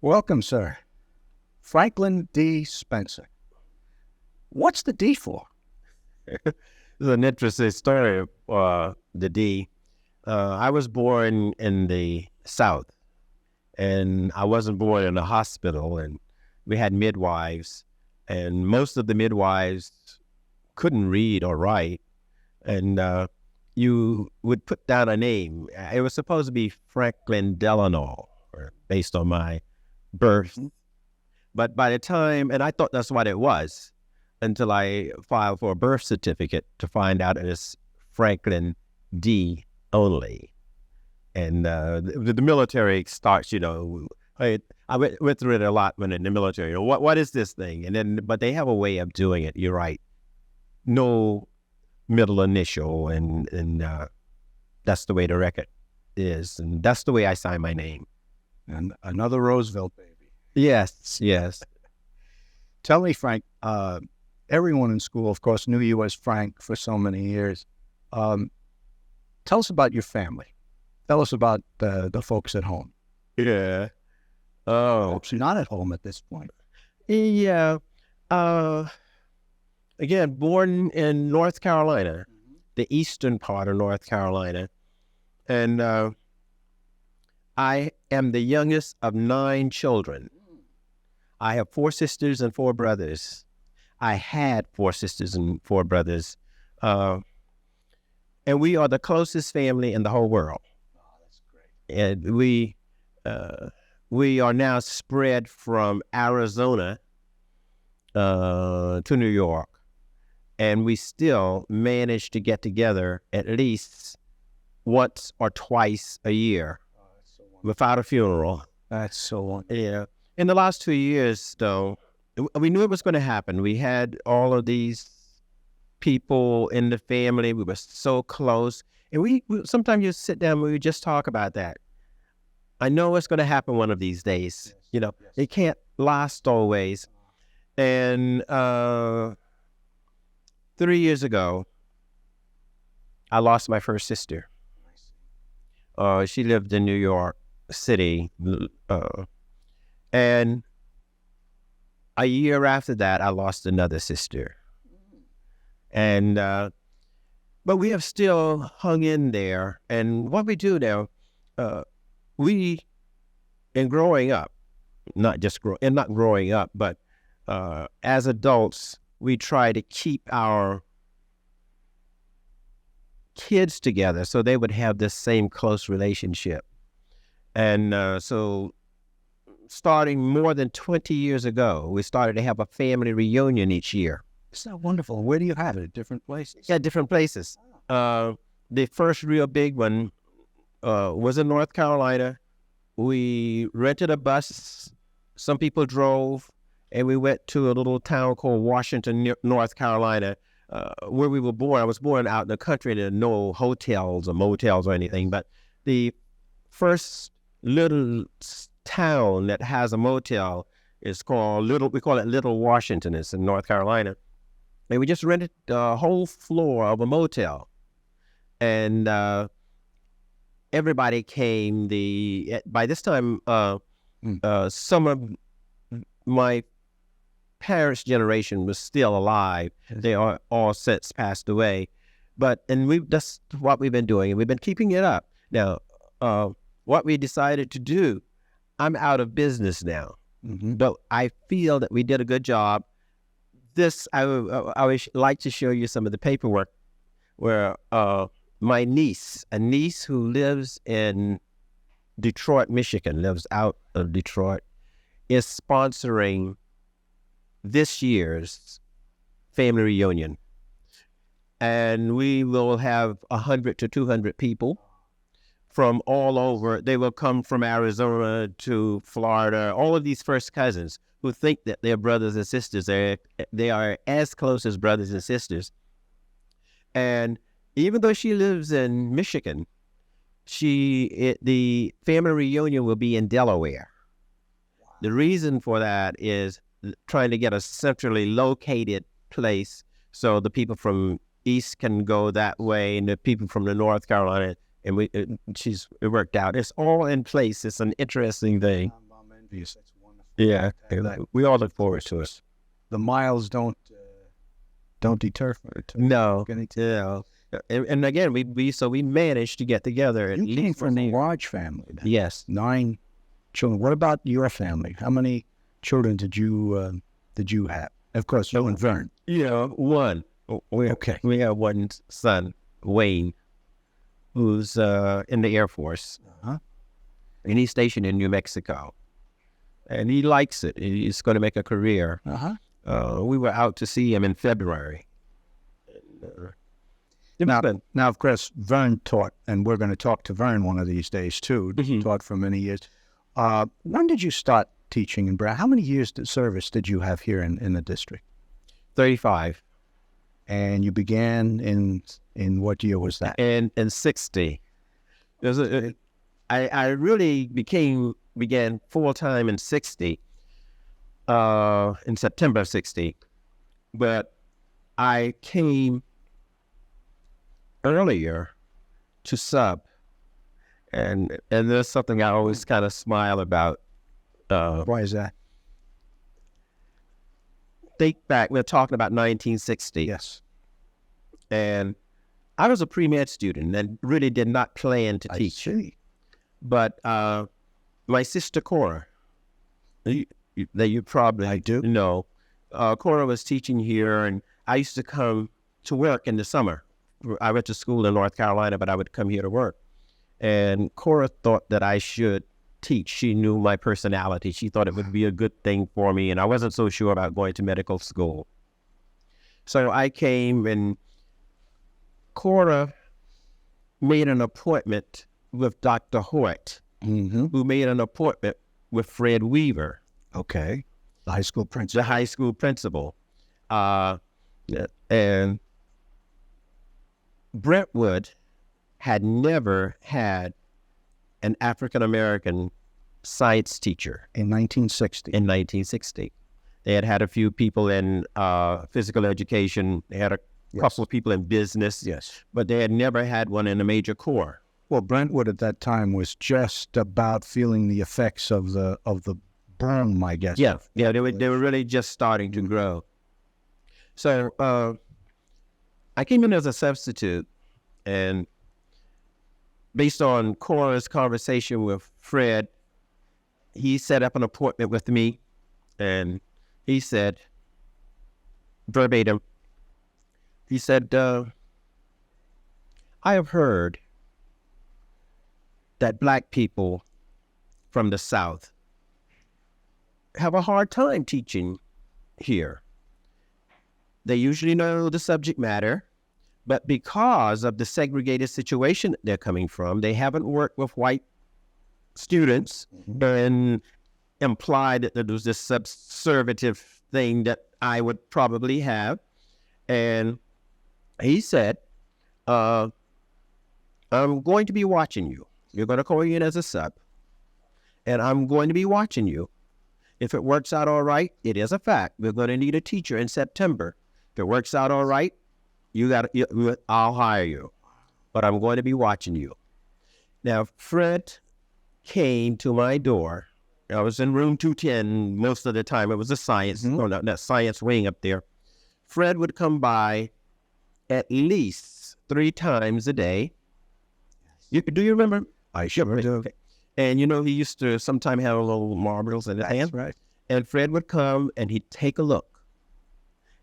Welcome, sir. Franklin D. Spencer. What's the D for? It's an interesting story, the D. I was born in the South, and I wasn't born in a hospital, and we had midwives, and most of the midwives couldn't read or write, and you would put down a name. It was supposed to be Franklin Delano, based on my birth. But by the time, and I thought that's what it was, until I filed for a birth certificate to find out it's Franklin D. only. And the military starts, I went through it a lot when in the military. What is this thing? And then, but they have a way of doing it. You're right. No middle initial, and that's the way the record is, and that's the way I sign my name. And another Roosevelt baby. Yes, yes. Tell me, Frank, everyone in school, of course, knew you as Frank for so many years. Tell us about your family. Tell us about the folks at home. Yeah. Oh. Folks not at home at this point. Yeah. Again, born in North Carolina, the eastern part of North Carolina. And I am the youngest of 9 children. I have 4 sisters and 4 brothers. I had 4 sisters and 4 brothers. And we are the closest family in the whole world. Oh, that's great. And we are now spread from Arizona to New York. And we still manage to get together at least once or twice a year without a funeral. That's so wonderful. Yeah. In the last 2 years, though, we knew it was going to happen. We had all of these people in the family. We were so close. And we sometimes you sit down and we just talk about that. I know it's going to happen one of these days. Yes. It can't last always. And 3 years ago, I lost my first sister. She lived in New York City. And a year after that, I lost another sister. And, but we have still hung in there. And what we do now, in growing up, not growing up, but as adults, we try to keep our kids together so they would have this same close relationship. And so starting more than 20 years ago, we started to have a family reunion each year. Isn't that wonderful? Where do you have it? At different places? Yeah, different places. The first real big one was in North Carolina. We rented a bus. Some people drove, and we went to a little town called Washington, North Carolina, where we were born. I was born out in the country. There are no hotels or motels or anything, but the first little town that has a motel is called we call it Little Washington. It's in North Carolina. And we just rented the whole floor of a motel. And everybody came. By this time, some of my parents' generation was still alive. They are all since passed away. That's what we've been doing. And we've been keeping it up. Now, what we decided to do, I'm out of business now, but I feel that we did a good job. I would like to show you some of the paperwork where my niece, a niece who lives in Detroit, Michigan, lives out of Detroit, is sponsoring this year's family reunion. And we will have 100 to 200 people from all over. They will come from Arizona to Florida, all of these first cousins who think that they're brothers and sisters. They are as close as brothers and sisters. And even though she lives in Michigan, the family reunion will be in Delaware. Wow. The reason for that is trying to get a centrally located place so the people from East can go that way and the people from the North Carolina. And it worked out. It's all in place. It's an interesting thing. I'm envious. That's Yeah, we all look forward to it. The miles don't deter from it. No, yeah. And again, we managed to get together. At You least came from a once a year. large family then. Yes. 9 children. What about your family? How many children did you have? Of course, you and Vern. Yeah, one. Okay. We have one son, Wayne, who's in the Air Force. Uh-huh. And he's stationed in New Mexico. And he likes it. He's going to make a career. Uh-huh. We were out to see him in February. Now, of course, Vern taught, and we're going to talk to Vern one of these days, too. Mhm. Taught for many years. When did you start teaching in Brown? How many years of service did you have here in the district? 35. And you began in what year was that? And 60. I really began full-time in 60, in September of 60. But I came earlier to sub. And there's something I always kind of smile about. Why is that? Think back, we're talking about 1960. Yes. And I was a pre-med student and really did not plan to teach. I see. But my sister Cora, that you probably I do. know, Cora was teaching here, and I used to come to work in the summer. I went to school in North Carolina, but I would come here to work. And Cora thought that I should teach. She knew my personality. She thought it would be a good thing for me, and I wasn't so sure about going to medical school. So I came, and Cora made an appointment with Dr. Hoyt, Mm-hmm. who made an appointment with Fred Weaver, Okay. The high school principal. the high school principal. And Brentwood had never had an African-American science teacher In 1960. in 1960. They had had a few people in physical education. They had a couple of people in business, Yes. but they had never had one in a major corps. Well, Brentwood at that time was just about feeling the effects of the boom, I guess. Yeah, they were really just starting to grow. So I came in as a substitute, and based on Cora's conversation with Fred, he set up an appointment with me, and he said, verbatim, he said, I have heard that Black people from the South have a hard time teaching here. They usually know the subject matter, but because of the segregated situation that they're coming from, they haven't worked with white students and implied that there was this subservative thing that I would probably have. And he said, I'm going to be watching you. You're going to call in as a sub, and I'm going to be watching you. If it works out all right, it is a fact. We're going to need a teacher in September. If it works out all right, I'll hire you, but I'm going to be watching you. Now, Fred came to my door. I was in room 210 most of the time. It was a science, that science wing up there. Fred would come by at least 3 times a day. Do you remember? I sure do. Okay. And he used to sometimes have a little marbles in his hand. Right. And Fred would come and he'd take a look.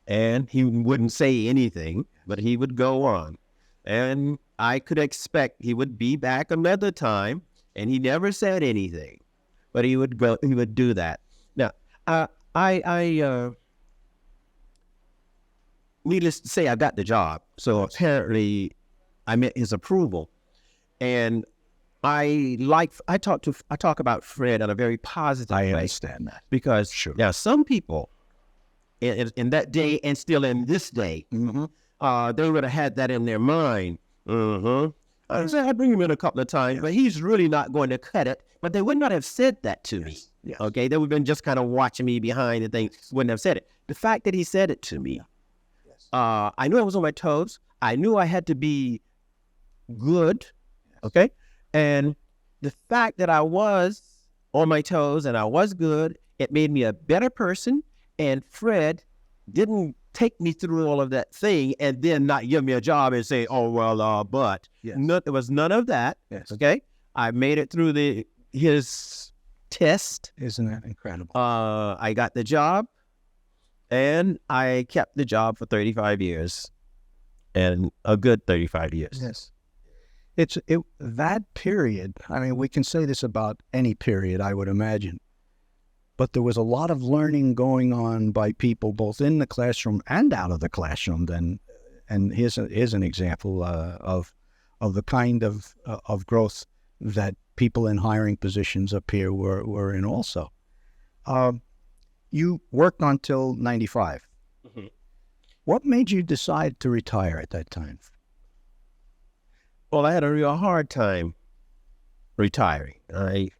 And he wouldn't say anything, but he would go on. And I could expect he would be back another time, and he never said anything. But he would go. He would do that. Now, needless to say, I got the job. So apparently, I met his approval. And I talk about Fred in a very positive way. I understand that. Because now some people in that day and still in this day, they would have had that in their mind. I said, I bring him in a couple of times, but he's really not going to cut it. But they would not have said that to me. Yes. Okay, they would have been just kind of watching me behind the thing. Wouldn't have said it. The fact that he said it to me, I knew I was on my toes. I knew I had to be good. Okay, and the fact that I was on my toes and I was good It made me a better person. And Fred didn't take me through all of that thing and then not give me a job and say, "Oh well, but." Yes. There was none of that. Yes. Okay, I made it through his test. Isn't that incredible? I got the job, and I kept the job for 35 years, and a good 35 years. Yes. That period, I mean, we can say this about any period, I would imagine, but there was a lot of learning going on by people both in the classroom and out of the classroom. And here's an example of the kind of growth that people in hiring positions up here were in also. You worked until 95. Mm-hmm. What made you decide to retire at that time? Well, I had a real hard time retiring. As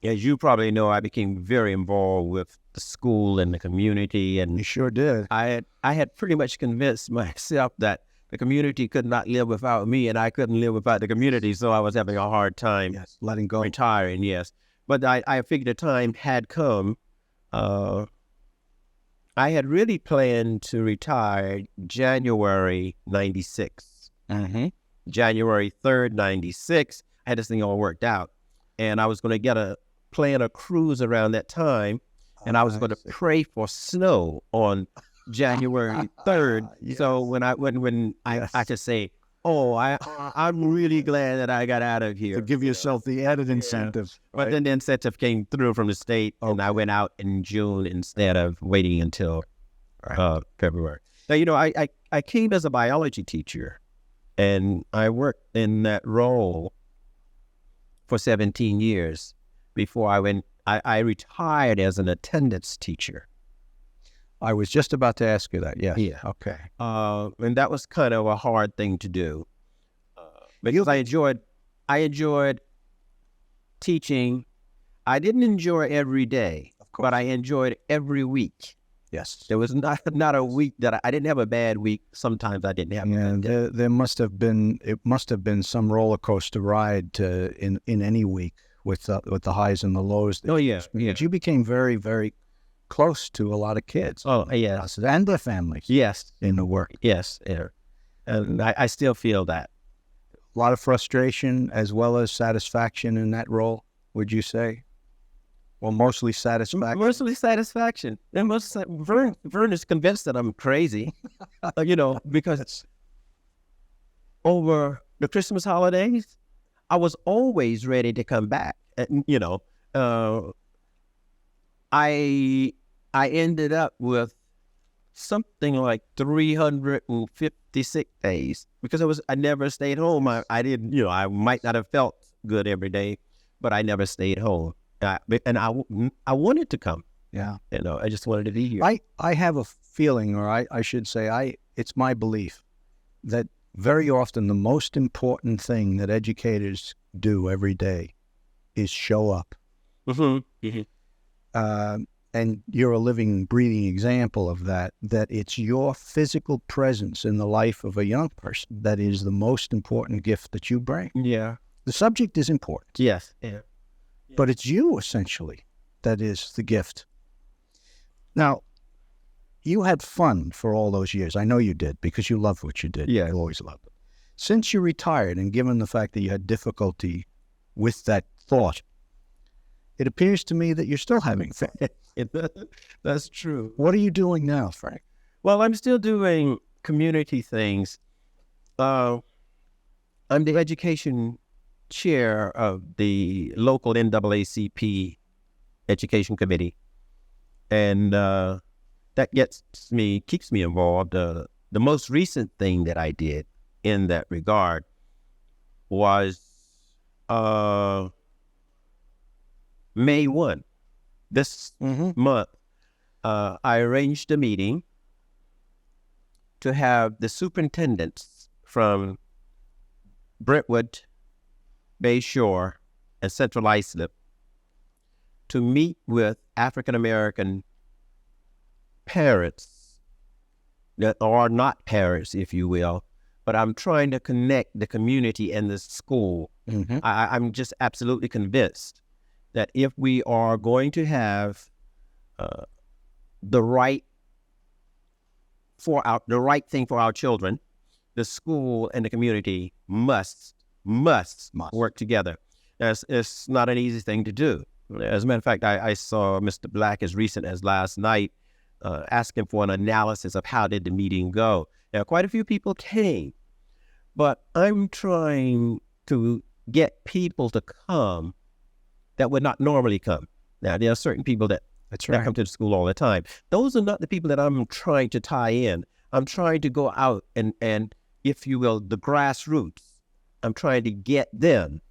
you probably know, I became very involved with the school and the community, and You sure did. I had pretty much convinced myself that the community could not live without me, and I couldn't live without the community. So I was having a hard time Letting go. retiring. Yes, but I figured the time had come. I had really planned to retire January 96. Mm-hmm. January 3rd, 96. I had this thing all worked out, and I was going to plan a cruise around that time, and I was going to pray for snow on January 3rd. Yes. So when I could say, "Oh, I'm really glad that I got out of here," To give yourself the added incentive. But then the incentive came through from the state, and I went out in June instead of waiting until February. Now, I came as a biology teacher, and I worked in that role for 17 years before I retired as an attendance teacher. I was just about to ask you that. Yes. Yeah. Okay. And that was kind of a hard thing to do because I enjoyed teaching. I didn't enjoy every day, but I enjoyed every week. Yes. There was not a week that I didn't have a bad week. Sometimes I didn't have a bad day. There must have been some roller coaster ride in any week with the highs and the lows. Oh yeah. You became very, very close to a lot of kids. Oh yes, and their families. Yes, in the work. Yes, yeah. And I still feel that. A lot of frustration as well as satisfaction in that role, would you say? Well, mostly satisfaction. Mostly satisfaction. And Vern is convinced that I'm crazy, because over the Christmas holidays, I was always ready to come back. I ended up with something like 356 days because I never stayed home. I didn't, I might not have felt good every day, but I never stayed home. And I wanted to come. Yeah. I just wanted to be here. I have a feeling, or I should say, it's my belief that very often the most important thing that educators do every day is show up. Mm-hmm. Mm-hmm. And you're a living, breathing example of that it's your physical presence in the life of a young person that is the most important gift that you bring. Yeah. The subject is important. Yes. Yeah. But it's you, essentially, that is the gift. Now, you had fun for all those years. I know you did, because you loved what you did. Yeah. You always loved it. Since you retired, and given the fact that you had difficulty with that thought, it appears to me that you're still having fun. That's true. What are you doing now, Frank? Well, I'm still doing community things. I'm the education chair of the local NAACP education committee, and that keeps me involved. The most recent thing that I did in that regard was May 1, this month. I arranged a meeting to have the superintendents from Brentwood, Bay Shore, and Central Islip to meet with African-American parents that are not parents, if you will, but I'm trying to connect the community and the school. Mm-hmm. I'm just absolutely convinced that if we are going to have the right thing for our children, the school and the community must work together. It's not an easy thing to do. As a matter of fact, I saw Mr. Black as recent as last night asking for an analysis of how did the meeting go. Now, quite a few people came, but I'm trying to get people to come that would not normally come. Now, there are certain people that come to the school all the time. Those are not the people that I'm trying to tie in. I'm trying to go out and if you will, the grassroots. I'm trying to get them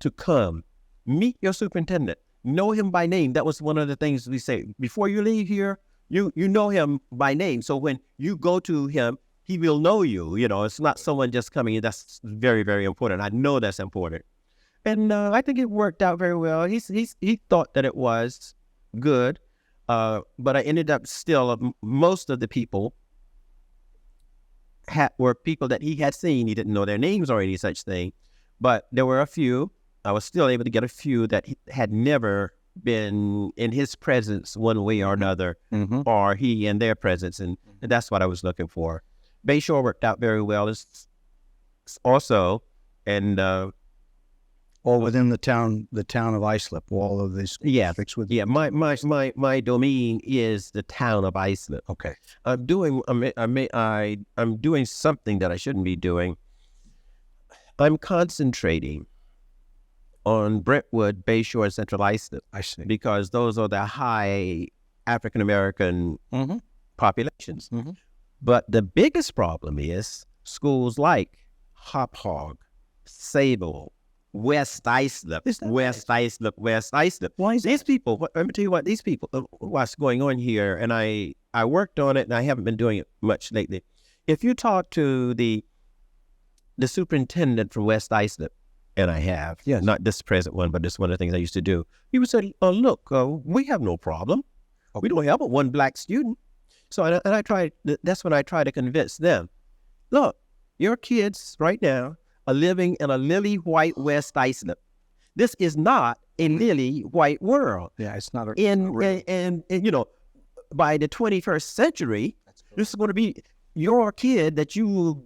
to come. Meet your superintendent. Know him by name. That was one of the things we say. Before you leave here, you know him by name. So when you go to him, he will know you. You know, it's not someone just coming in. That's very, very important. I know that's important. And I think it worked out very well. He thought that it was good, but I ended up still, most of the people were people that he had seen. He didn't know their names or any such thing, but there were a few. I was still able to get a few that had never been in his presence one way or another, or he in their presence, and that's what I was looking for. Bayshore worked out very well. It's also, and all within the town of Islip, all of these districts with. Yeah, my domain is the town of Islip. Okay. I'm doing something that I shouldn't be doing. I'm concentrating on Brentwood, Bayshore, and Central Islip. I see. Because those are the high African American populations. But the biggest problem is schools like Hop Hog, Sable, West Islip. West Islip. Why is these people? Let me tell you what these people. What's going on here? And I worked on it, and I haven't been doing it much lately. If you talk to the superintendent from West Islip, and I have, not this present one, but this one of the things I used to do. He would say, "Oh, look, we have no problem. We don't have but one black student." So, and I tried. That's when I try to convince them. Look, your kids right now are living in a lily white West Islip. This is not a lily white world. Yeah, it's not. And you know, by the 21st century, this is going to be your kid that you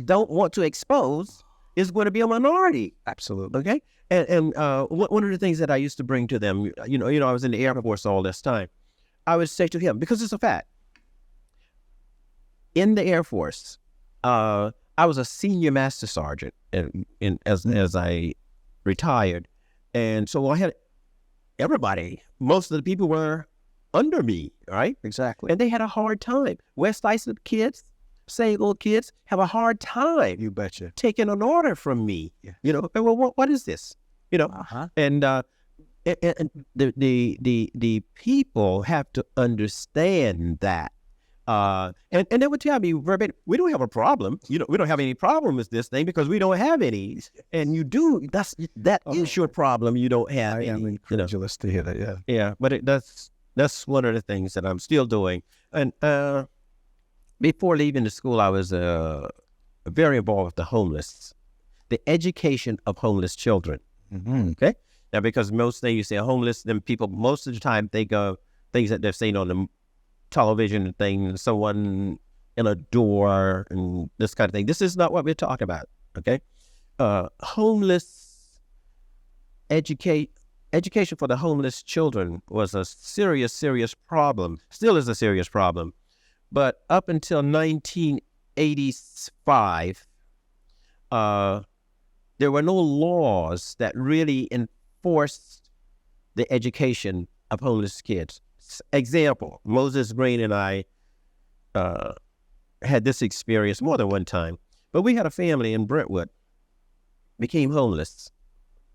don't want to expose is going to be a minority. Absolutely. Okay. And one of the things that I used to bring to them, you know, I was in the Air Force all this time. I would say to him, because it's a fact. In the Air Force, I was a senior master sergeant as I retired. And so I had everybody, most of the people were under me, right? Exactly. And they had a hard time. West Islip kids, Sable kids have a hard time. You betcha. Taking an order from me. Yeah. You know, well, what is this? You know, and the people have to understand that. And they would tell me verbatim, we don't have a problem. You know, we don't have any problem with this thing because we don't have any. And you do. That is your problem. You don't have any. I am incredulous to hear that. Yeah. Yeah, but that's one of the things that I'm still doing. And before leaving the school, I was very involved with the homeless, the education of homeless children. Okay, now because most things you say homeless, then people most of the time think of things that they're seeing on the television and things, someone in a door and this kind of thing. This is not what we're talking about. Okay, homeless education for the homeless children was a serious problem. Still is a serious problem. But up until 1985, there were no laws that really enforced the education of homeless kids. Example, Moses Green and I had this experience more than one time. But we had a family in Brentwood, became homeless.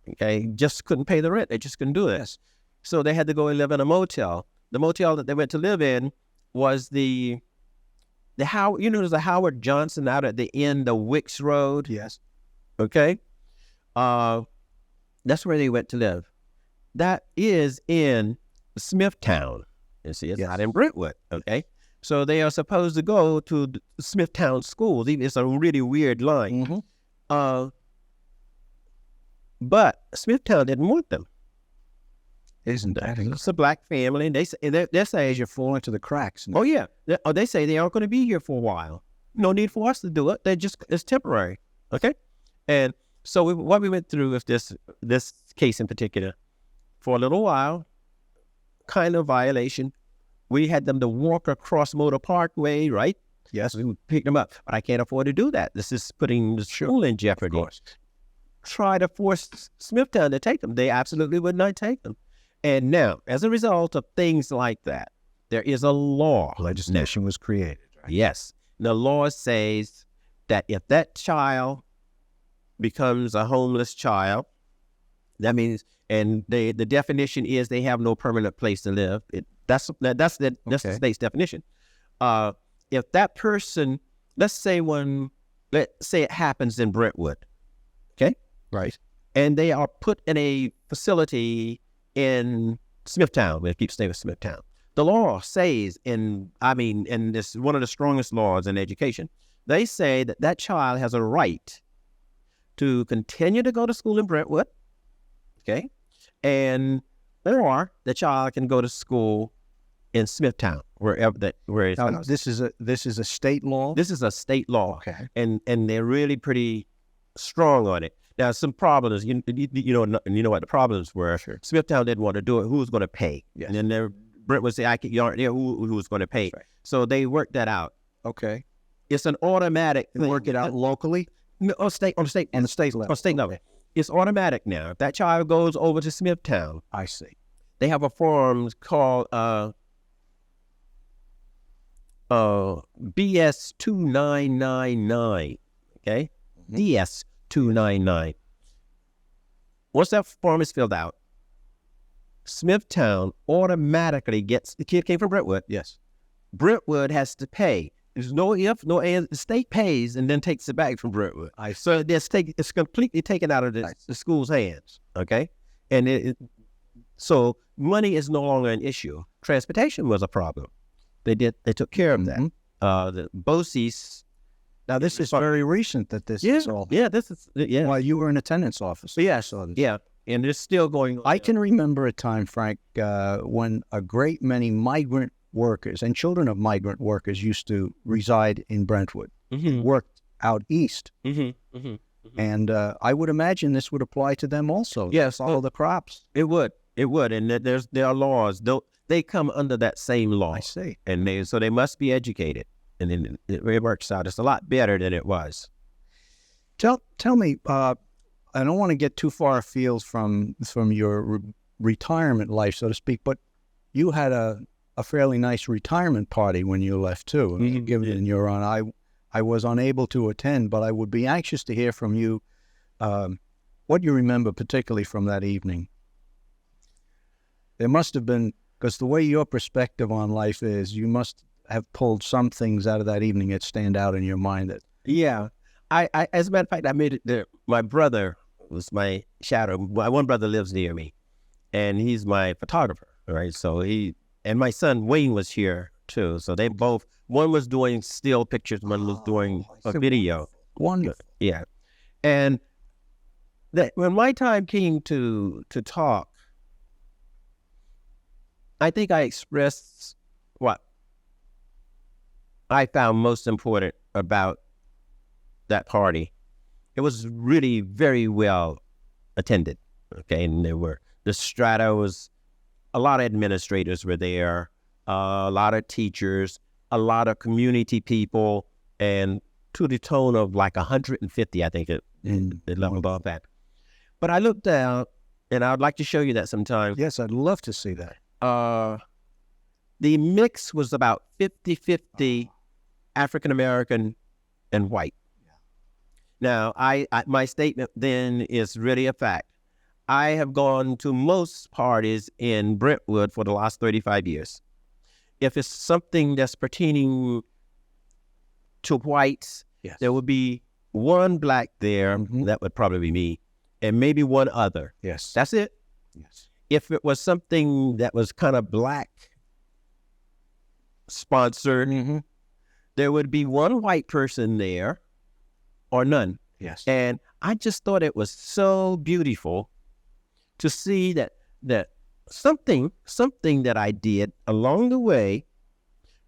Okay, just couldn't pay the rent. They just couldn't do this. So they had to go and live in a motel. The motel that they went to live in was the Howard, there's a Howard Johnson out at the end of Wicks Road. Yes. Okay. That's where they went to live. That is in Smithtown. You see, it's not in Brentwood. Okay. So they are supposed to go to the Smithtown schools. It's a really weird line. But Smithtown didn't want them. Isn't that? It's a black family, and they say You fall into the cracks. oh yeah, they say they aren't going to be here for a while. No need for us to do it. It's temporary. Okay, and so what we went through with this case in particular, for a little while, kind of violation. We had them to walk across Motor Parkway, right? Yes. We would pick them up, but I can't afford to do that. This is putting the school in jeopardy. Of course. Try to force Smithtown to take them. They absolutely would not take them. And now, as a result of things like that, there is a law. Legislation was created. Right? Yes. The law says that if that child becomes a homeless child, that means, and the definition is they have no permanent place to live. That's the state's definition. If that person, let's say it happens in Brentwood, okay? Right. And they are put in a facility in Smithtown. We keep staying with Smithtown. The law says, and this is one of the strongest laws in education, they say that child has a right to continue to go to school in Brentwood, okay? Or the child can go to school in Smithtown, where it's Now, this is a state law. This is a state law, Okay. and they're really pretty strong on it. Now, some problems, you know what the problems were. Sure. Smithtown didn't want to do it. Who was going to pay? Yes. And then Brent would say, you aren't there. Who was going to pay? Right. So they worked that out. Okay. It's an automatic And work it out locally No, on the state on the state level. on state level. It's automatic now. If that child goes over to Smithtown, I see. they have a form called BS 2999. Okay, Mhm. DS 299. Once that form is filled out, Smithtown automatically gets the kid came from Brentwood. Yes. Brentwood has to pay. There's no if, no and. The state pays and then takes it back from Brentwood. So it's completely taken out of the school's hands. Okay, and so money is no longer an issue. Transportation was a problem. They took care of that. Mhm. The BOCES. Now, this is very recent that this is all. Well, you were an attendance officer. Yeah, and it's still going on. I can remember a time, Frank, when a great many migrant workers and children of migrant workers used to reside in Brentwood, worked out east. And I would imagine this would apply to them also. Yes. Follow the crops. It would, and there are laws. They come under that same law. I see. And they must be educated, and then it works out. It's a lot better than it was. Tell me, I don't want to get too far afield from your retirement life, so to speak, but you had a fairly nice retirement party when you left too. Given in your own, I was unable to attend, but I would be anxious to hear from you what you remember particularly from that evening. There must have been, because the way your perspective on life is, you must have pulled some things out of that evening that stand out in your mind. That I as a matter of fact, I made it there. My brother was my shadow. My one brother lives near me, and he's my photographer. Right, so and my son Wayne was here too. So they both, one was doing still pictures, one was doing a video. Wonderful. Yeah, and when my time came to talk, I think I expressed what I found most important about that party. It was really very well attended. Okay, and the strata was, a lot of administrators were there, a lot of teachers, a lot of community people, and to the tone of like 150, I think it leveled off at. But I looked down, and I'd like to show you that sometime. Yes, I'd love to see that. The mix was about 50-50 African-American and white. Now, my statement then is really a fact. I have gone to most parties in Brentwood for the last 35 years. If it's something that's pertaining to whites, Yes. there would be one black there, that would probably be me, and maybe one other. Yes. That's it. Yes. If it was something that was kind of black sponsored, there would be one white person there or none. Yes. And I just thought it was so beautiful to see that something that I did along the way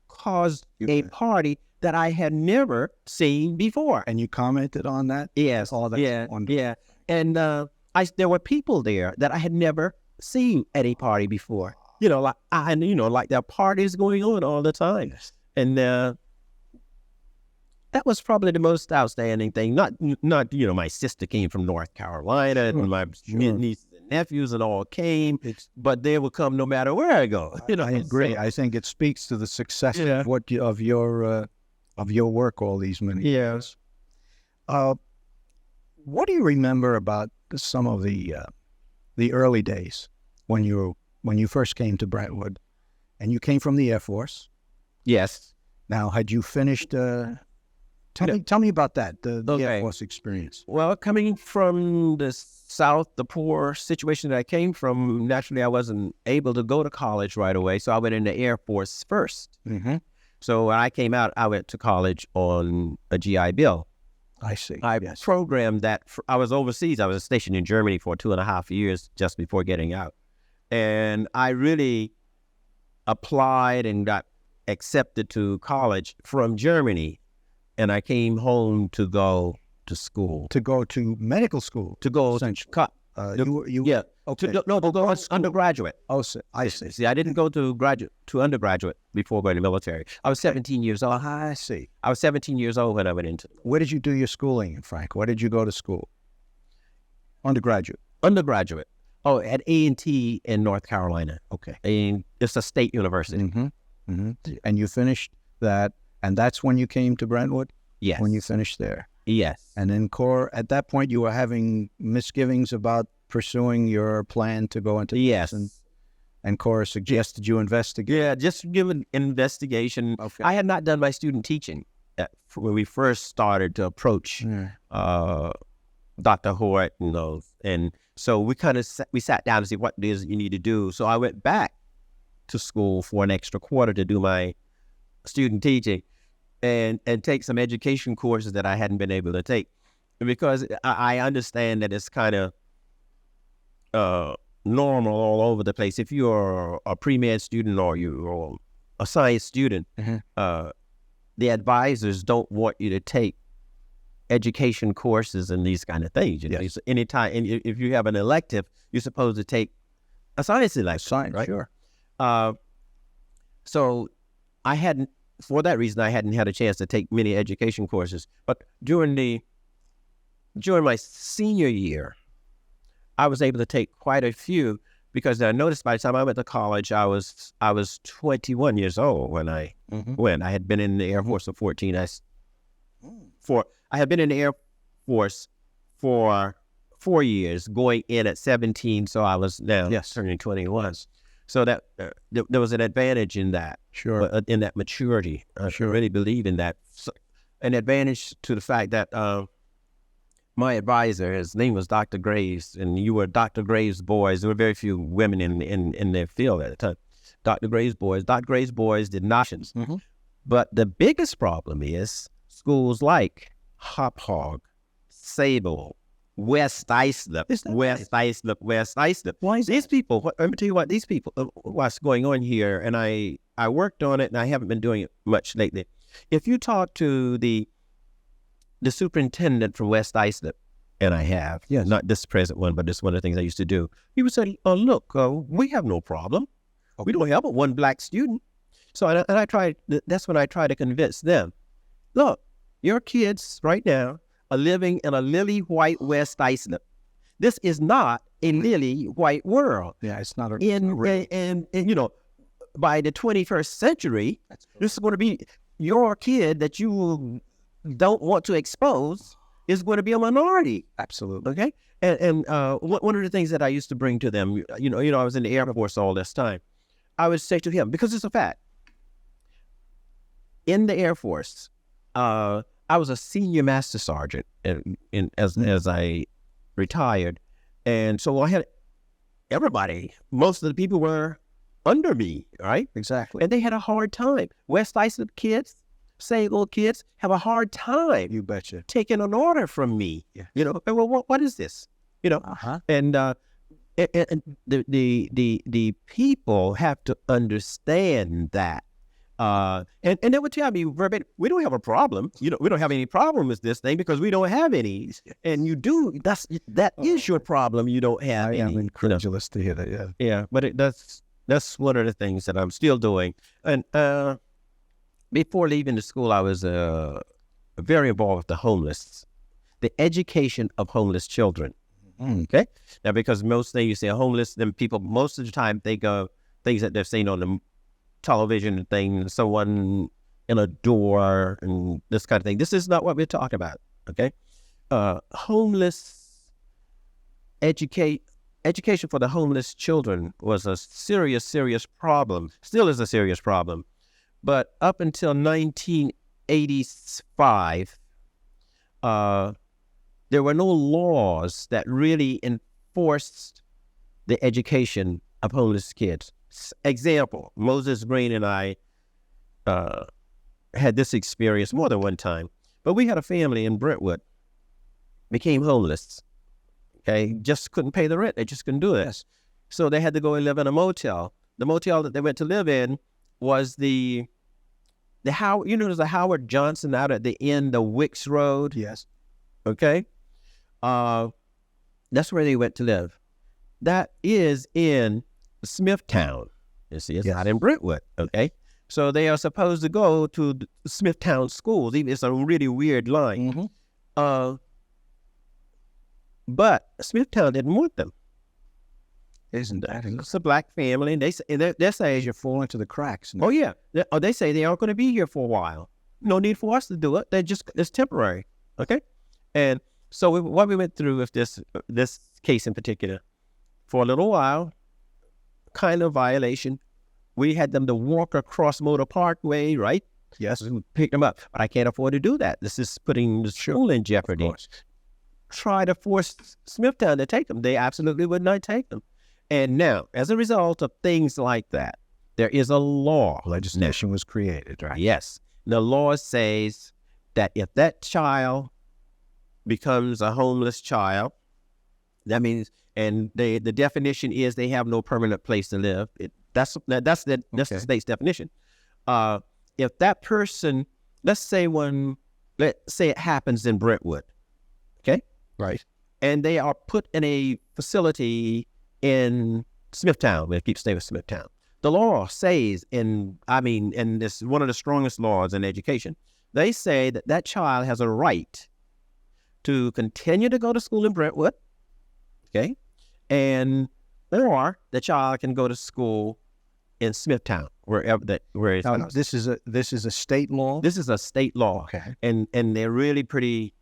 caused a party that I had never seen before. And you commented on that? Yes. Oh, that's wonderful. Yeah. And there were people there that I had never seen at a party before. Like there are parties going on all the time. Yes. And that was probably the most outstanding thing. Not my sister came from North Carolina, and my nieces and nephews and all came, but they would come no matter where I go. I agree. I think it speaks to the success of your work all these many years. What do you remember about some of the early days when you first came to Brentwood, and you came from the Air Force? Yes. Now, had you finished? Tell me about that, the Air Force experience. Well, coming from the South, the poor situation that I came from, naturally I wasn't able to go to college right away, so I went in the Air Force first. Mm-hmm. So when I came out, I went to college on a GI Bill. I see. I programmed that. I was overseas. I was stationed in Germany for 2.5 years just before getting out. And I really applied and got accepted to college from Germany. And I came home to go to school. To go to medical school? To go to go undergraduate. Oh, I see. See, I didn't go to undergraduate before going to military. I was 17 years old. I see. I was 17 years old when I went into. Where did you do your schooling, Frank? Where did you go to school? Undergraduate. Oh, at A&T in North Carolina. Okay. And it's a state university. Mm-hmm. Mm-hmm. And you finished that, and that's when you came to Brentwood? Yes. When you finished there? Yes. And then at that point, you were having misgivings about pursuing your plan to go into medicine, and Cora suggested you investigate. Yeah, just give an investigation. Okay. I had not done my student teaching when we first started to approach Dr. Hort and those, and so we sat down to see what it is you need to do. So I went back to school for an extra quarter to do my student teaching and take some education courses that I hadn't been able to take, because I understand that it's kind of normal all over the place. If you're a pre-med student or you're a science student, the advisors don't want you to take education courses and these kind of things. Yes. Anytime, and if you have an elective, you're supposed to take a science elective. Science, right? Sure. So for that reason, I hadn't had a chance to take many education courses. But during my senior year, I was able to take quite a few, because I noticed by the time I went to college, I was 21 years old when I went. I had been in the Air Force for 14. I had been in the Air Force for 4 years, going in at 17, so I was now turning 21. So that there was an advantage in that, in that maturity. I really believe in that. So, an advantage to the fact that my advisor, his name was Dr. Graves, and you were Dr. Graves' boys. There were very few women in their field at the time. Dr. Graves' boys. Dr. Graves' boys did not. But the biggest problem is schools like Hop Hog, Sable, West Islip. Why is these people? Let me tell you what these people. What's going on here? And I worked on it, and I haven't been doing it much lately. If you talk to the superintendent from West Islip, and I have, not this present one, but this one of the things I used to do, he would say, "Oh, look, we have no problem. We don't have but one black student." So, and I tried. That's when I tried to convince them. Look, your kids right now are living in a lily white West Islip. This is not a lily white world. Yeah, it's not and by the 21st century, this is going to be your kid that you don't want to expose is going to be a minority. Absolutely. Okay. And one of the things that I used to bring to them, I was in the Air Force all this time. I would say to him, because it's a fact, in the Air Force, I was a senior master sergeant as I retired. And so I had everybody, most of the people were under me, right? Exactly. And they had a hard time. West Islip kids, Sable kids have a hard time. You betcha. Taking an order from me. Yeah. Well, what is this? And and the people have to understand that. And they would tell me verbatim, we don't have a problem. We don't have any problem with this thing because we don't have any. And you do. That is your problem. You don't have any. I am incredulous to hear that. Yeah. Yeah, but that's one of the things that I'm still doing. And before leaving the school, I was very involved with the homeless, the education of homeless children. Okay, now because most things you say homeless, then people most of the time think of things that they've seen on the television and things, someone in a door and this kind of thing. This is not what we're talking about. Okay, homeless education for the homeless children was a serious problem. Still is a serious problem, but up until 1985, there were no laws that really enforced the education of homeless kids. Example, Moses Green and I had this experience more than one time, but we had a family in Brentwood, became homeless, okay, just couldn't pay the rent. They just couldn't do this. So they had to go and live in a motel. The motel that they went to live in was there's a Howard Johnson out at the end of Wicks Road. Yes. Okay. That's where they went to live. That is in Smithtown. You see, it's not in Brentwood. Okay. So they are supposed to go to the Smithtown schools. Even it's a really weird line. But Smithtown didn't want them. Isn't that? It's a black family, and they say You fall into the cracks. oh yeah, they say they aren't going to be here for a while. No need for us to do it. It's temporary. Okay, and so what we went through with this case in particular, for a little while, kind of violation. We had them to walk across Motor Parkway, right? Yes. We picked them up, but I can't afford to do that. This is putting the school in jeopardy. Try to force Smithtown to take them. They absolutely would not take them. And now, as a result of things like that, there is a law. Legislation was created, right? Yes. The law says that if that child becomes a homeless child, that means, and the definition is they have no permanent place to live. That's the state's definition. If that person, let's say it happens in Brentwood, okay? Right. And they are put in a facility in Smithtown. We keep staying with Smithtown. The law says, and this is one of the strongest laws in education, they say that child has a right to continue to go to school in Brentwood, okay? Or the child can go to school in Smithtown, where it's. Now, this is a state law? This is a state law. Okay. And they're really pretty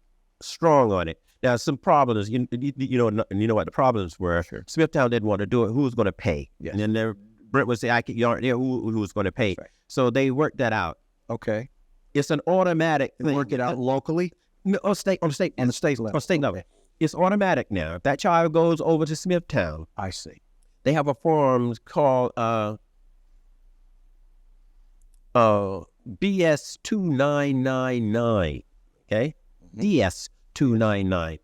strong on it. Now, some problems, you know what the problems were. Sure. Smithtown didn't want to do it. Who was going to pay? Yes. And then Brent would say, you aren't there. Who was going to pay? Right. So they worked that out. Okay. It's an automatic thing. Work it out locally? No, on the state level. On state level. It's automatic now. If that child goes over to Smithtown, I see. they have a form called BS 2999. Okay? DS 299.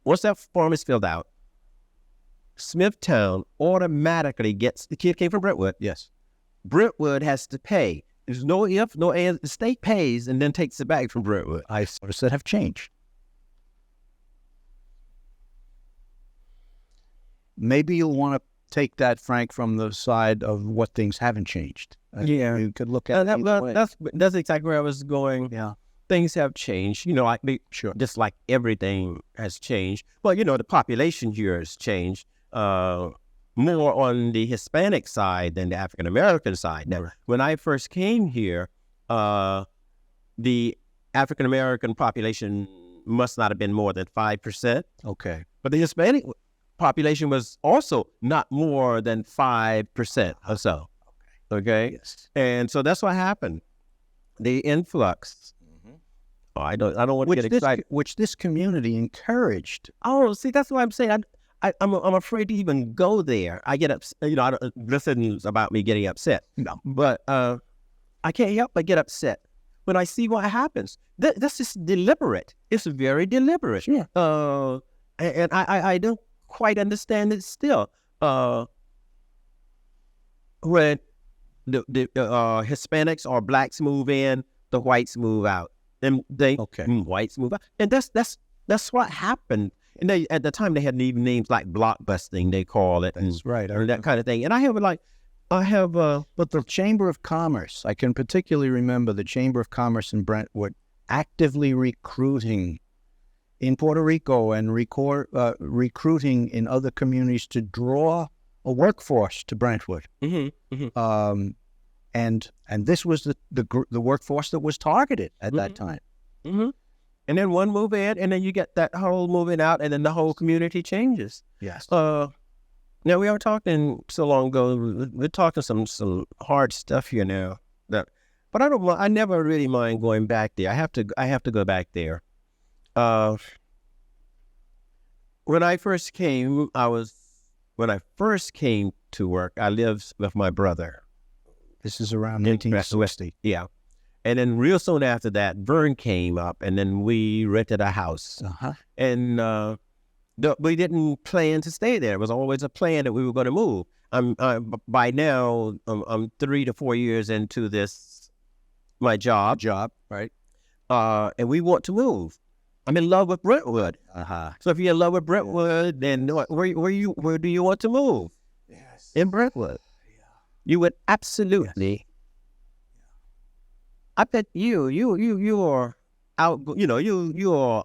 Once that form is filled out, Smithtown automatically gets, the kid came from Brentwood. Yes. Brentwood has to pay. There's no if, no and. The state pays and then takes it back from Brentwood. I noticed that have changed. Maybe you'll want to take that, Frank, from the side of what things haven't changed. Yeah. You could look at it. That's exactly where I was going. Yeah. Things have changed, Sure. just like everything has changed. Well, the population here has changed more on the Hispanic side than the African American side. Now, when I first came here, the African American population must not have been more than 5%. Okay. But the Hispanic population was also not more than 5% or so. Okay. Yes. And so that's what happened. The influx. I don't want to get excited. Which this community encouraged. Oh, see, that's what I'm saying. I'm afraid to even go there. I get upset. This isn't about me getting upset. No. But I can't help but get upset when I see what happens. This is deliberate. It's very deliberate. Sure. And I don't quite understand it still. When the Hispanics or blacks move in, the whites move out. And whites move out. And that's what happened. And they, at the time, they had even names like blockbusting, they call it. That's right. Or that kind of thing. And but the Chamber of Commerce, I can particularly remember the Chamber of Commerce in Brentwood actively recruiting in Puerto Rico and recruiting in other communities to draw a workforce to Brentwood. And this was the workforce that was targeted at that time. And then one move in, and then you get that whole moving out, and then the whole community changes. Yes. Now we are talking so long ago. We're talking some hard stuff here now. But I never really mind going back there. I have to go back there. When I first came to work, I lived with my brother. This is around 1960. Yeah. And then real soon after that, Vern came up, and then we rented a house. And we didn't plan to stay there. It was always a plan that we were going to move. By now, I'm 3 to 4 years into my job. Right. And we want to move. I'm in love with Brentwood. So if you're in love with Brentwood, then where do you want to move? Yes. In Brentwood. Yeah. You would absolutely. Yes. I bet you are out. You are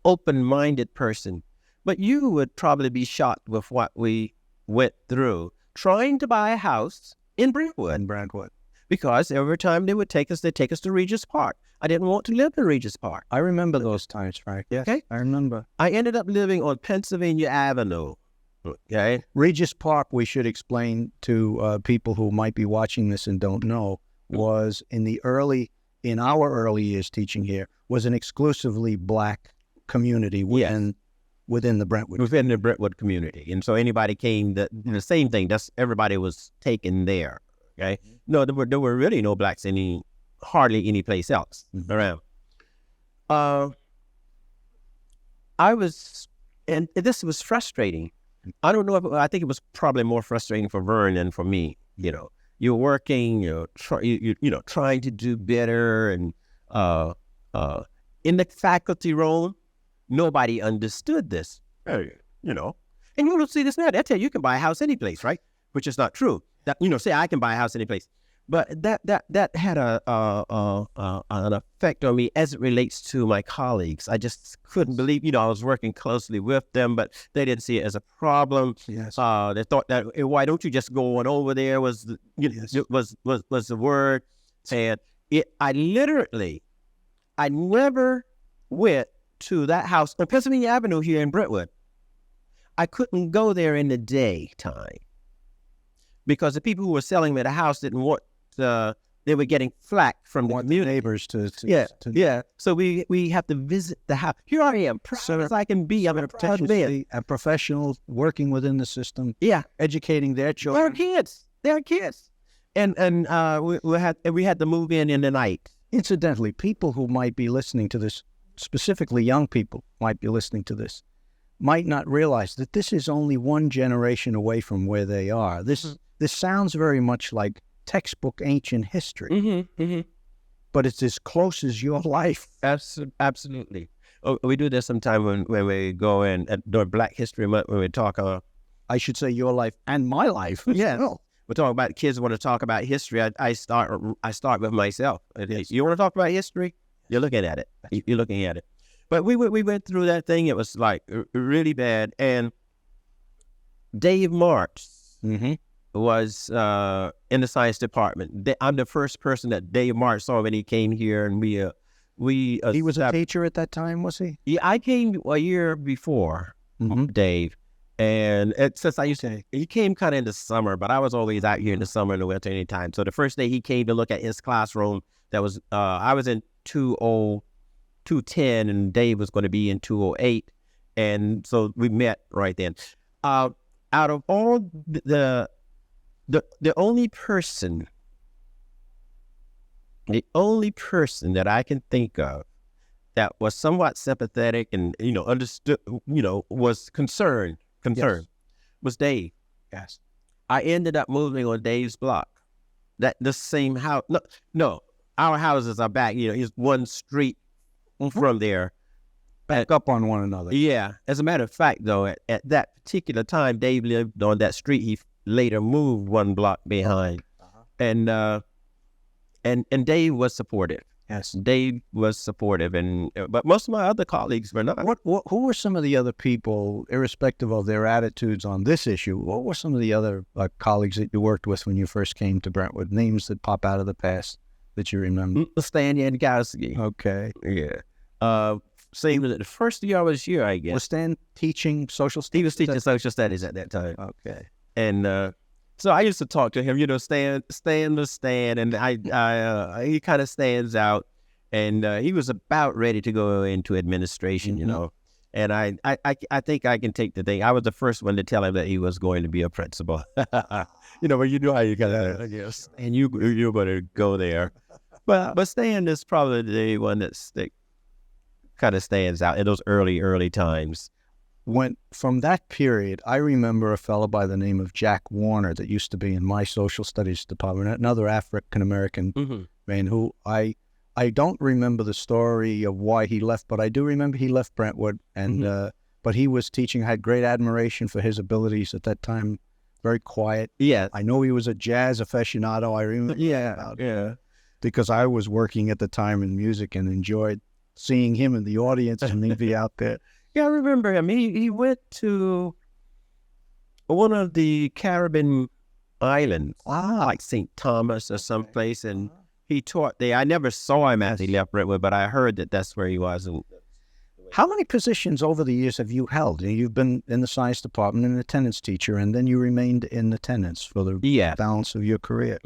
open-minded person, but you would probably be shocked with what we went through trying to buy a house in Brentwood. Because every time they take us to Regis Park. I didn't want to live in Regis Park. I remember those times, Frank. Yes, okay. I remember. I ended up living on Pennsylvania Avenue. Okay. Regis Park, we should explain to people who might be watching this and don't know, was in our early years teaching here, was an exclusively black community within the Brentwood. Within the Brentwood community. And so anybody came, the same thing, everybody was taken there. Okay. No, there were really no blacks hardly any place else around. And this was frustrating. I don't know I think it was probably more frustrating for Vern than for me. You're working, trying to do better, and in the faculty role, nobody understood this. And you don't see this now. They tell you can buy a house any place, right? Which is not true. That say I can buy a house any place, but that had an effect on me as it relates to my colleagues. I just couldn't believe. I was working closely with them, but they didn't see it as a problem. Yes. They thought that why don't you just go on over there was the word. And I never went to that house on Pennsylvania Avenue here in Brentwood. I couldn't go there in the daytime because the people who were selling me the house didn't want. They were getting flack from the neighbors to So we have to visit the house. Here I am, proud as I can be. I'm a proud man. A professional working within the system. Yeah, educating their children. They're kids. And we had to move in the night. Incidentally, people who might be listening to this, specifically young people might be listening to this, might not realize that this is only one generation away from where they are. This sounds very much like textbook ancient history, but it's as close as your life. Absolutely. We do this sometime when we go in during Black History Month when we talk. I should say your life and my life. Yeah, we're talking about kids want to talk about history. I start with myself. Yes. You want to talk about history? You're looking at it. You're looking at it. But we went through that thing. It was like really bad. And Dave March was in the science department. I'm the first person that Dave March saw when he came here, and he was a teacher at that time, was he? Yeah, I came a year before Dave, and since he came kind of in the summer, but I was always out here in the summer and the winter anytime. So the first day he came to look at his classroom, that was I was in 210, and Dave was going to be in 208, and so we met right then. Out of all the only person that I can think of that was somewhat sympathetic and understood, was concerned concern was Dave. Yes. I ended up moving on Dave's block. The same house. No, our houses are back. It's one street from there. Back up on one another. Yeah. As a matter of fact, though, at that particular time, Dave lived on that street. He later moved one block behind, and Dave was supportive. Yes, Dave was supportive, but most of my other colleagues were not. Who were some of the other people, irrespective of their attitudes on this issue? What were some of the other colleagues that you worked with when you first came to Brentwood? Names that pop out of the past that you remember? Stan Yankowski. Okay. Yeah. Same as the first year I was here, I guess. Was Stan teaching social studies? He was teaching social studies at that time. Okay. And so I used to talk to him. Stan was Stan, and he kind of stands out. And he was about ready to go into administration, And I think I can take the thing. I was the first one to tell him that he was going to be a principal. But you know how you got that, yes. And you're going to go there. But Stan is probably the one that kind of stands out in those early times. From that period, I remember a fellow by the name of Jack Warner that used to be in my social studies department, another African-American man who I don't remember the story of why he left, but I do remember he left Brentwood, and but he was teaching. I had great admiration for his abilities at that time. Very quiet. Yeah. I know he was a jazz aficionado. I remember. Yeah. Because I was working at the time in music and enjoyed seeing him in the audience and he'd be out there. Yeah, I remember him. He went to one of the Caribbean islands, like St. Thomas or someplace, and he taught there. I never saw him as he left Brentwood, but I heard that that's where he was. How many positions over the years have you held? You've been in the science department, an attendance teacher, and then you remained in attendance for the balance of your career.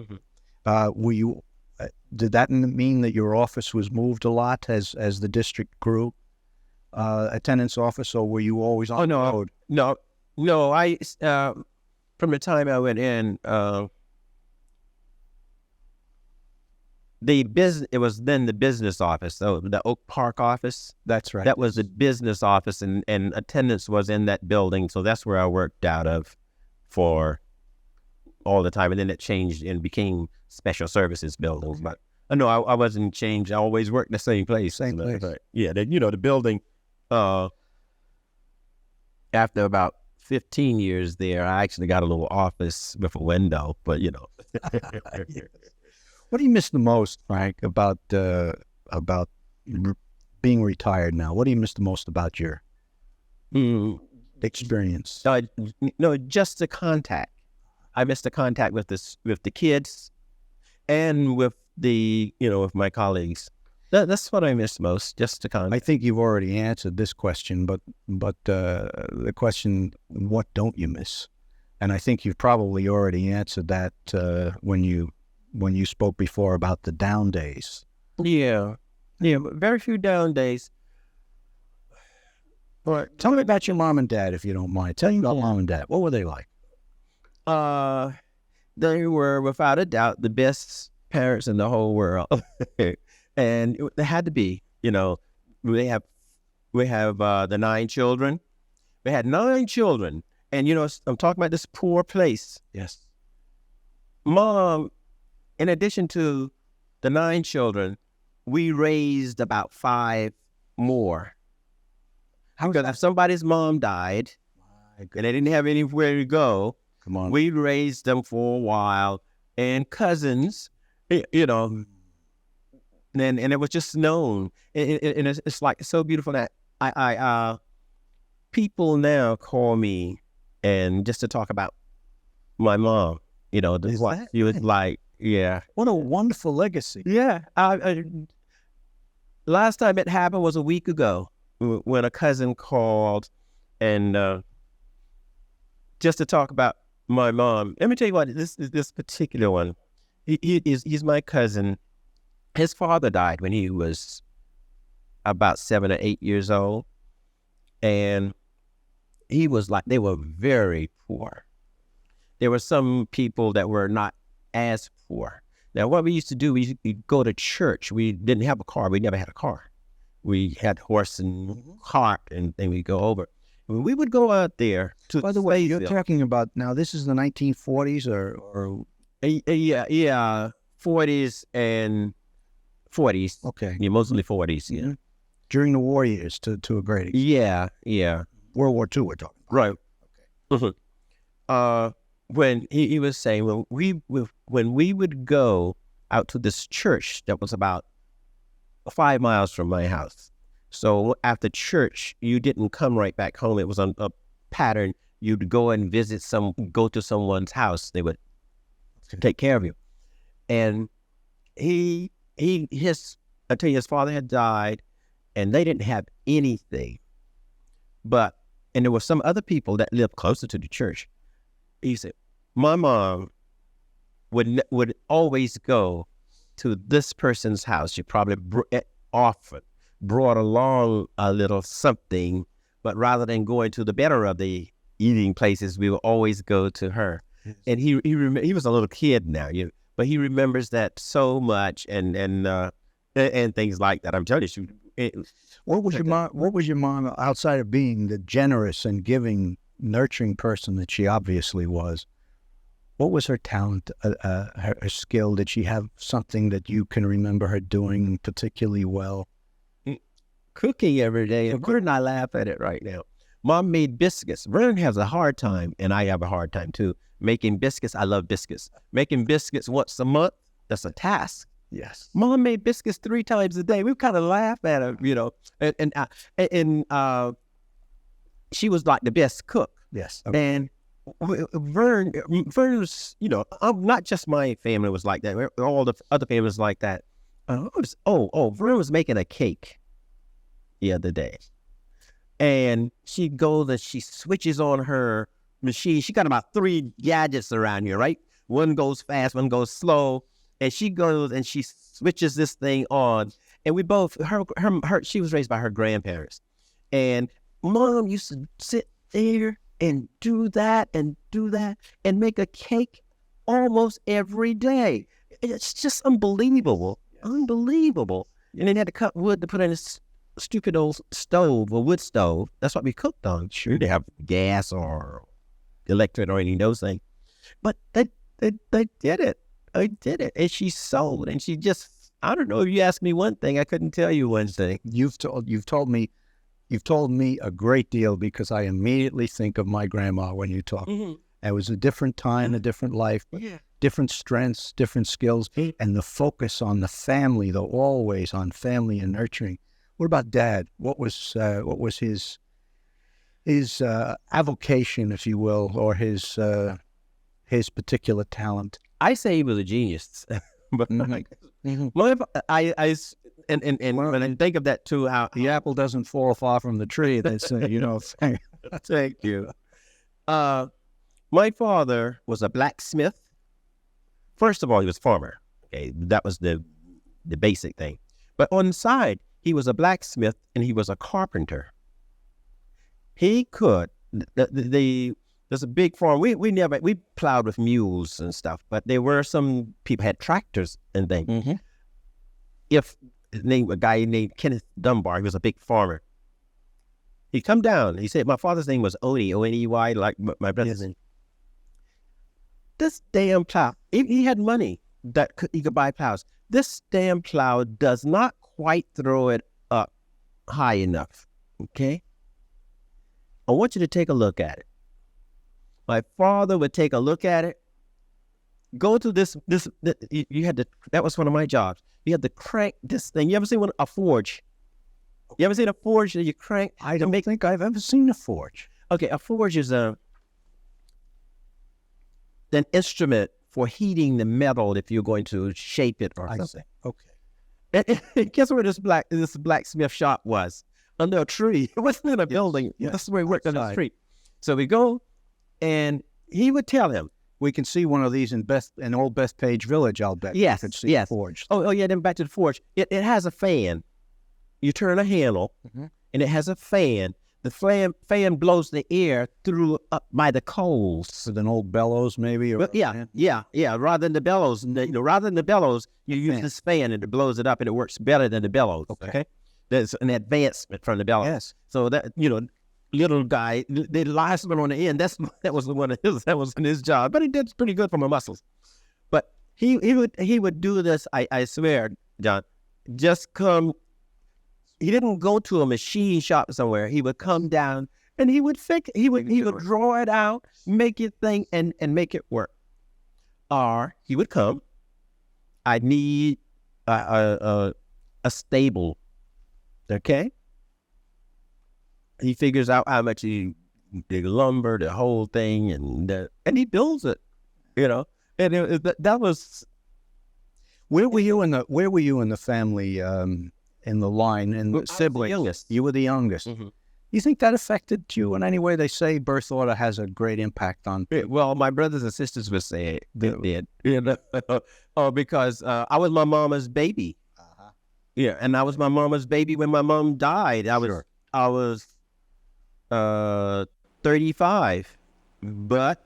Were you? Did that mean that your office was moved a lot as the district grew? Attendance office, or were you always on the road? No. I from the time I went in, it was then the business office, so the Oak Park office. That's right. That was the business office, and attendance was in that building, so that's where I worked out of for all the time, and then it changed and became special services buildings. But no, I wasn't changed. I always worked in the same place. Same place. Yeah, the building. After about 15 years there, I actually got a little office with a window. But what do you miss the most, Frank, about being retired now? What do you miss the most about your experience? No, just the contact. I miss the contact with the kids, and with with my colleagues. That's what I miss most, just the contact. I think you've already answered this question, but the question, what don't you miss? And I think you've probably already answered that when you spoke before about the down days. Yeah, very few down days. But tell me about your mom and dad, if you don't mind. Tell me about mom and dad. What were they like? They were without a doubt the best parents in the whole world. And they had to be. We have the 9 children. We had 9 children, and I'm talking about this poor place. Yes. Mom, in addition to the 9 children, we raised about 5 more. Because if somebody's mom died and they didn't have anywhere to go, we raised them for a while, and cousins, and it was just known. And it's like so beautiful that I people now call me and just to talk about my mom. What she was like. Yeah. What a wonderful legacy. Yeah. Last time it happened was a week ago when a cousin called and just to talk about my mom. Let me tell you what, this particular one, he's my cousin. His father died when he was about 7 or 8 years old. And he was like, they were very poor. There were some people that were not as poor. Now, what we used to do, we'd go to church. We didn't have a car. We never had a car. We had horse and cart, and we'd go over. we would go out there to. By the way, you're Fayetteville. talking about now. This is the 1940s, or Yeah, 40s and 40s. okay, Yeah, mostly 40s. Yeah, Mhm. During the war years, to a great extent. yeah. World War II, we're talking about. Right. When he was saying when we would go out to this church that was about 5 miles from my house. So after church, you didn't come right back home. It was on a pattern. You'd go and go to someone's house. They would take care of you. And I tell you, his father had died, and they didn't have anything. And there were some other people that lived closer to the church. He said, my mom would always go to this person's house. She probably often brought along a little something, but rather than going to the better of the eating places, we would always go to her. Yes. And he was a little kid now, but he remembers that so much, and things like that. I'm telling you, what was your mom outside of being the generous and giving, nurturing person that she obviously was? What was her talent, her skill? Did she have something that you can remember her doing particularly well? Cooking every day. And Vern and I laugh at it right now. Mom made biscuits. Vern has a hard time, and I have a hard time too, making biscuits. I love biscuits. Making biscuits once a month, that's a task. Yes. Mom made biscuits 3 times a day. We kind of laugh at her, and she was like the best cook. Yes. Okay. And Vern's, not just my family was like that. All the other families like that. Vern was making a cake the other day, and she goes and she switches on her machine. She got about 3 gadgets around here, right? One goes fast, one goes slow, and she goes and she switches this thing on. And we both, she was raised by her grandparents, and Mom used to sit there and do that and make a cake almost every day. It's just unbelievable. Unbelievable. And then had to cut wood to put in this stupid old stove, a wood stove. That's what we cooked on. Sure, they have gas or electric or any of those things. But they did it. I did it. And she sewed, and she just, I don't know, if you asked me one thing, I couldn't tell you one thing. You've told me a great deal, because I immediately think of my grandma when you talk. Mm-hmm. It was a different time, a different life, different strengths, different skills, and the focus on the family, though, always on family and nurturing. What about Dad? What was his avocation, if you will, or his particular talent? I say he was a genius, but when I think of that too, how the apple doesn't fall far from the tree. That's Thank you. My father was a blacksmith. First of all, he was a farmer. Okay, that was the basic thing. But on the side, he was a blacksmith and he was a carpenter. He could. There's a big farm. We plowed with mules and stuff, but there were some people had tractors and things. Mm-hmm. A guy named Kenneth Dunbar, he was a big farmer. He'd come down. He said, my father's name was Oney, O-N-E-Y, like my brother's name. This damn plow, he had money that he could buy plows. This damn plow does not quite throw it up high enough, okay? I want you to take a look at it. My father would take a look at it, go to that was one of my jobs. You had to crank this thing. You ever seen a forge? You ever seen a forge that you crank? I don't think I've ever seen a forge. Okay, a forge is an instrument for heating the metal if you're going to shape it or something. Okay. And guess where this blacksmith shop was? Under a tree. It wasn't in a building. Yes. That's where he worked on the street. So we go, and he would tell him. We can see one of these in old Bethpage Village, I'll bet. Yes, you could see forged. Oh, yeah, then back to the forge. It has a fan. You turn a handle, and it has a fan. The fan blows the air through up by the coals. With an old bellows, maybe? Yeah. Rather than the bellows, you use this fan, and it blows it up, and it works better than the bellows, okay? There's an advancement from the bellows. Yes. So that, little guy, the last one on the end. That was one of his. That was his job, but he did pretty good for my muscles. But he would do this. I swear, John, just come. He didn't go to a machine shop somewhere. He would come down and he would draw it out, make it think, and make it work. Or he would come. I need a stable. Okay. He figures out how much the lumber, the whole thing, and he builds it. And that was. Where were you in the family? In the line, and I was the siblings. youngest. You were the youngest. Mm-hmm. You think that affected you in any way? They say birth order has a great impact on people. Well, my brothers and sisters would say they did. Because I was my mama's baby. Uh-huh. Yeah, and I was my mama's baby when my mom died. I was 35, but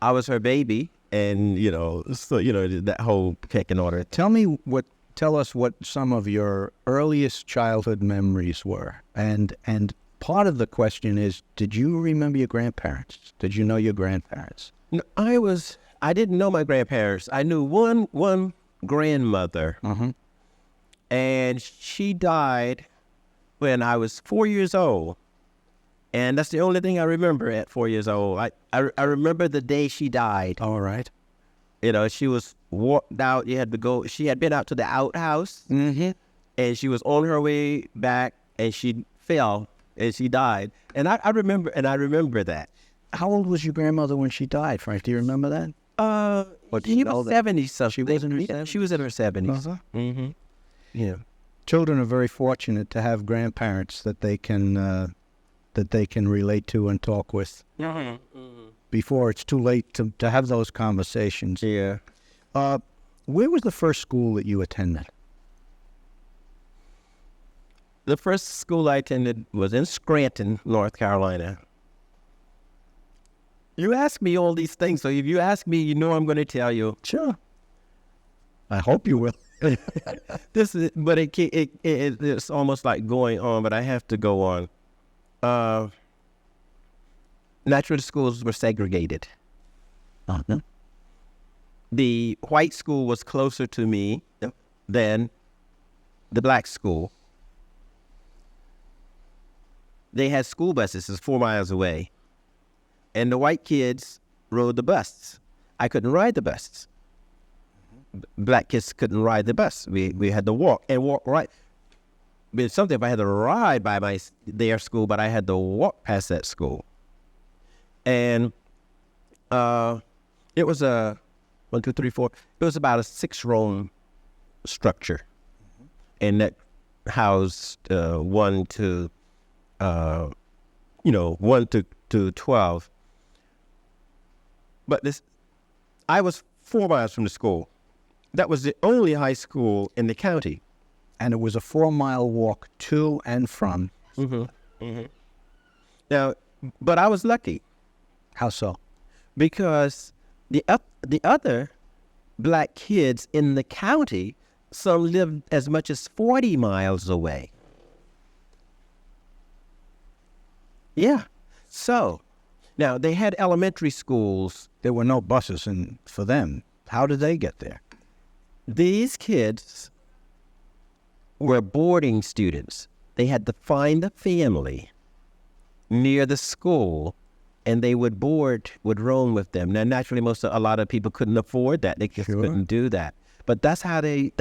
I was her baby, and that whole pecking order. Tell us what some of your earliest childhood memories were, and part of the question is, did you remember your grandparents? Did you know your grandparents? No, I didn't know my grandparents. I knew one grandmother, and she died when I was 4 years old, and that's the only thing I remember at 4 years old. I remember the day she died. All right. She was walked out. You had to go. She had been out to the outhouse, Mm-hmm. and she was on her way back, and she fell, and she died. And I remember that. How old was your grandmother when she died, Frank? Do you remember that? She was 70 something. She was in her 70s? She was in her 70s. Uh-huh. Mm-hmm. Yeah. Children are very fortunate to have grandparents that they can relate to and talk with before it's too late to have those conversations. Yeah. Where was the first school that you attended? The first school I attended was in Scranton, North Carolina. You ask me all these things, so if you ask me, I'm going to tell you. Sure. I hope you will. It's almost like going on, but I have to go on. Natural schools were segregated. Uh-huh. The white school was closer to me than the black school. They had school buses 4 miles away, and the white kids rode the bus. I couldn't ride the bus. Black kids couldn't ride the bus. We had to walk right. It's something if I had to ride by their school, but I had to walk past that school. And it was a 1, 2, 3, 4. It was about a 6-room structure, and that housed 1 to 12. But I was 4 miles from the school. That was the only high school in the county. And it was a 4-mile walk to and from. Mm-hmm. Mm-hmm. Now, but I was lucky. How so? Because the other black kids in the county, some lived as much as 40 miles away. Yeah. So, now they had elementary schools. There were no buses for them. How did they get there? These kids were boarding students. They had to find a family near the school, and they would roam with them. Now, naturally, a lot of people couldn't afford that. They just couldn't do that. But that's how they